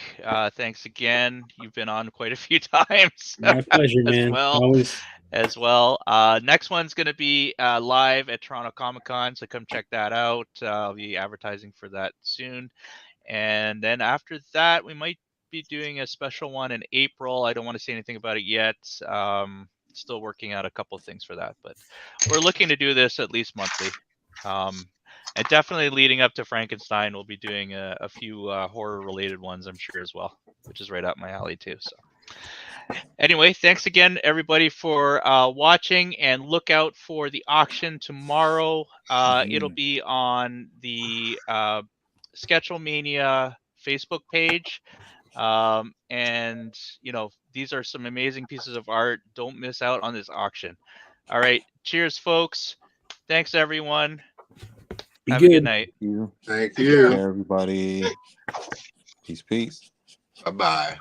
thanks again. You've been on quite a few times. My pleasure, man. Always. As well. Next one's going to be live at Toronto Comic-Con, so come check that out. I'll be advertising for that soon. And then after that, we might be doing a special one in April. I don't want to say anything about it yet. Still working out a couple of things for that, but we're looking to do this at least monthly. And definitely leading up to Frankenstein, we'll be doing a few horror-related ones, I'm sure, as well, which is right up my alley, too. So anyway, thanks again, everybody, for watching, and look out for the auction tomorrow. It'll be on the Sketchlemania Facebook page. And, these are some amazing pieces of art. Don't miss out on this auction. All right. Cheers, folks. Thanks, everyone. Have a good night. Thank you. Everybody. Peace. Bye-bye.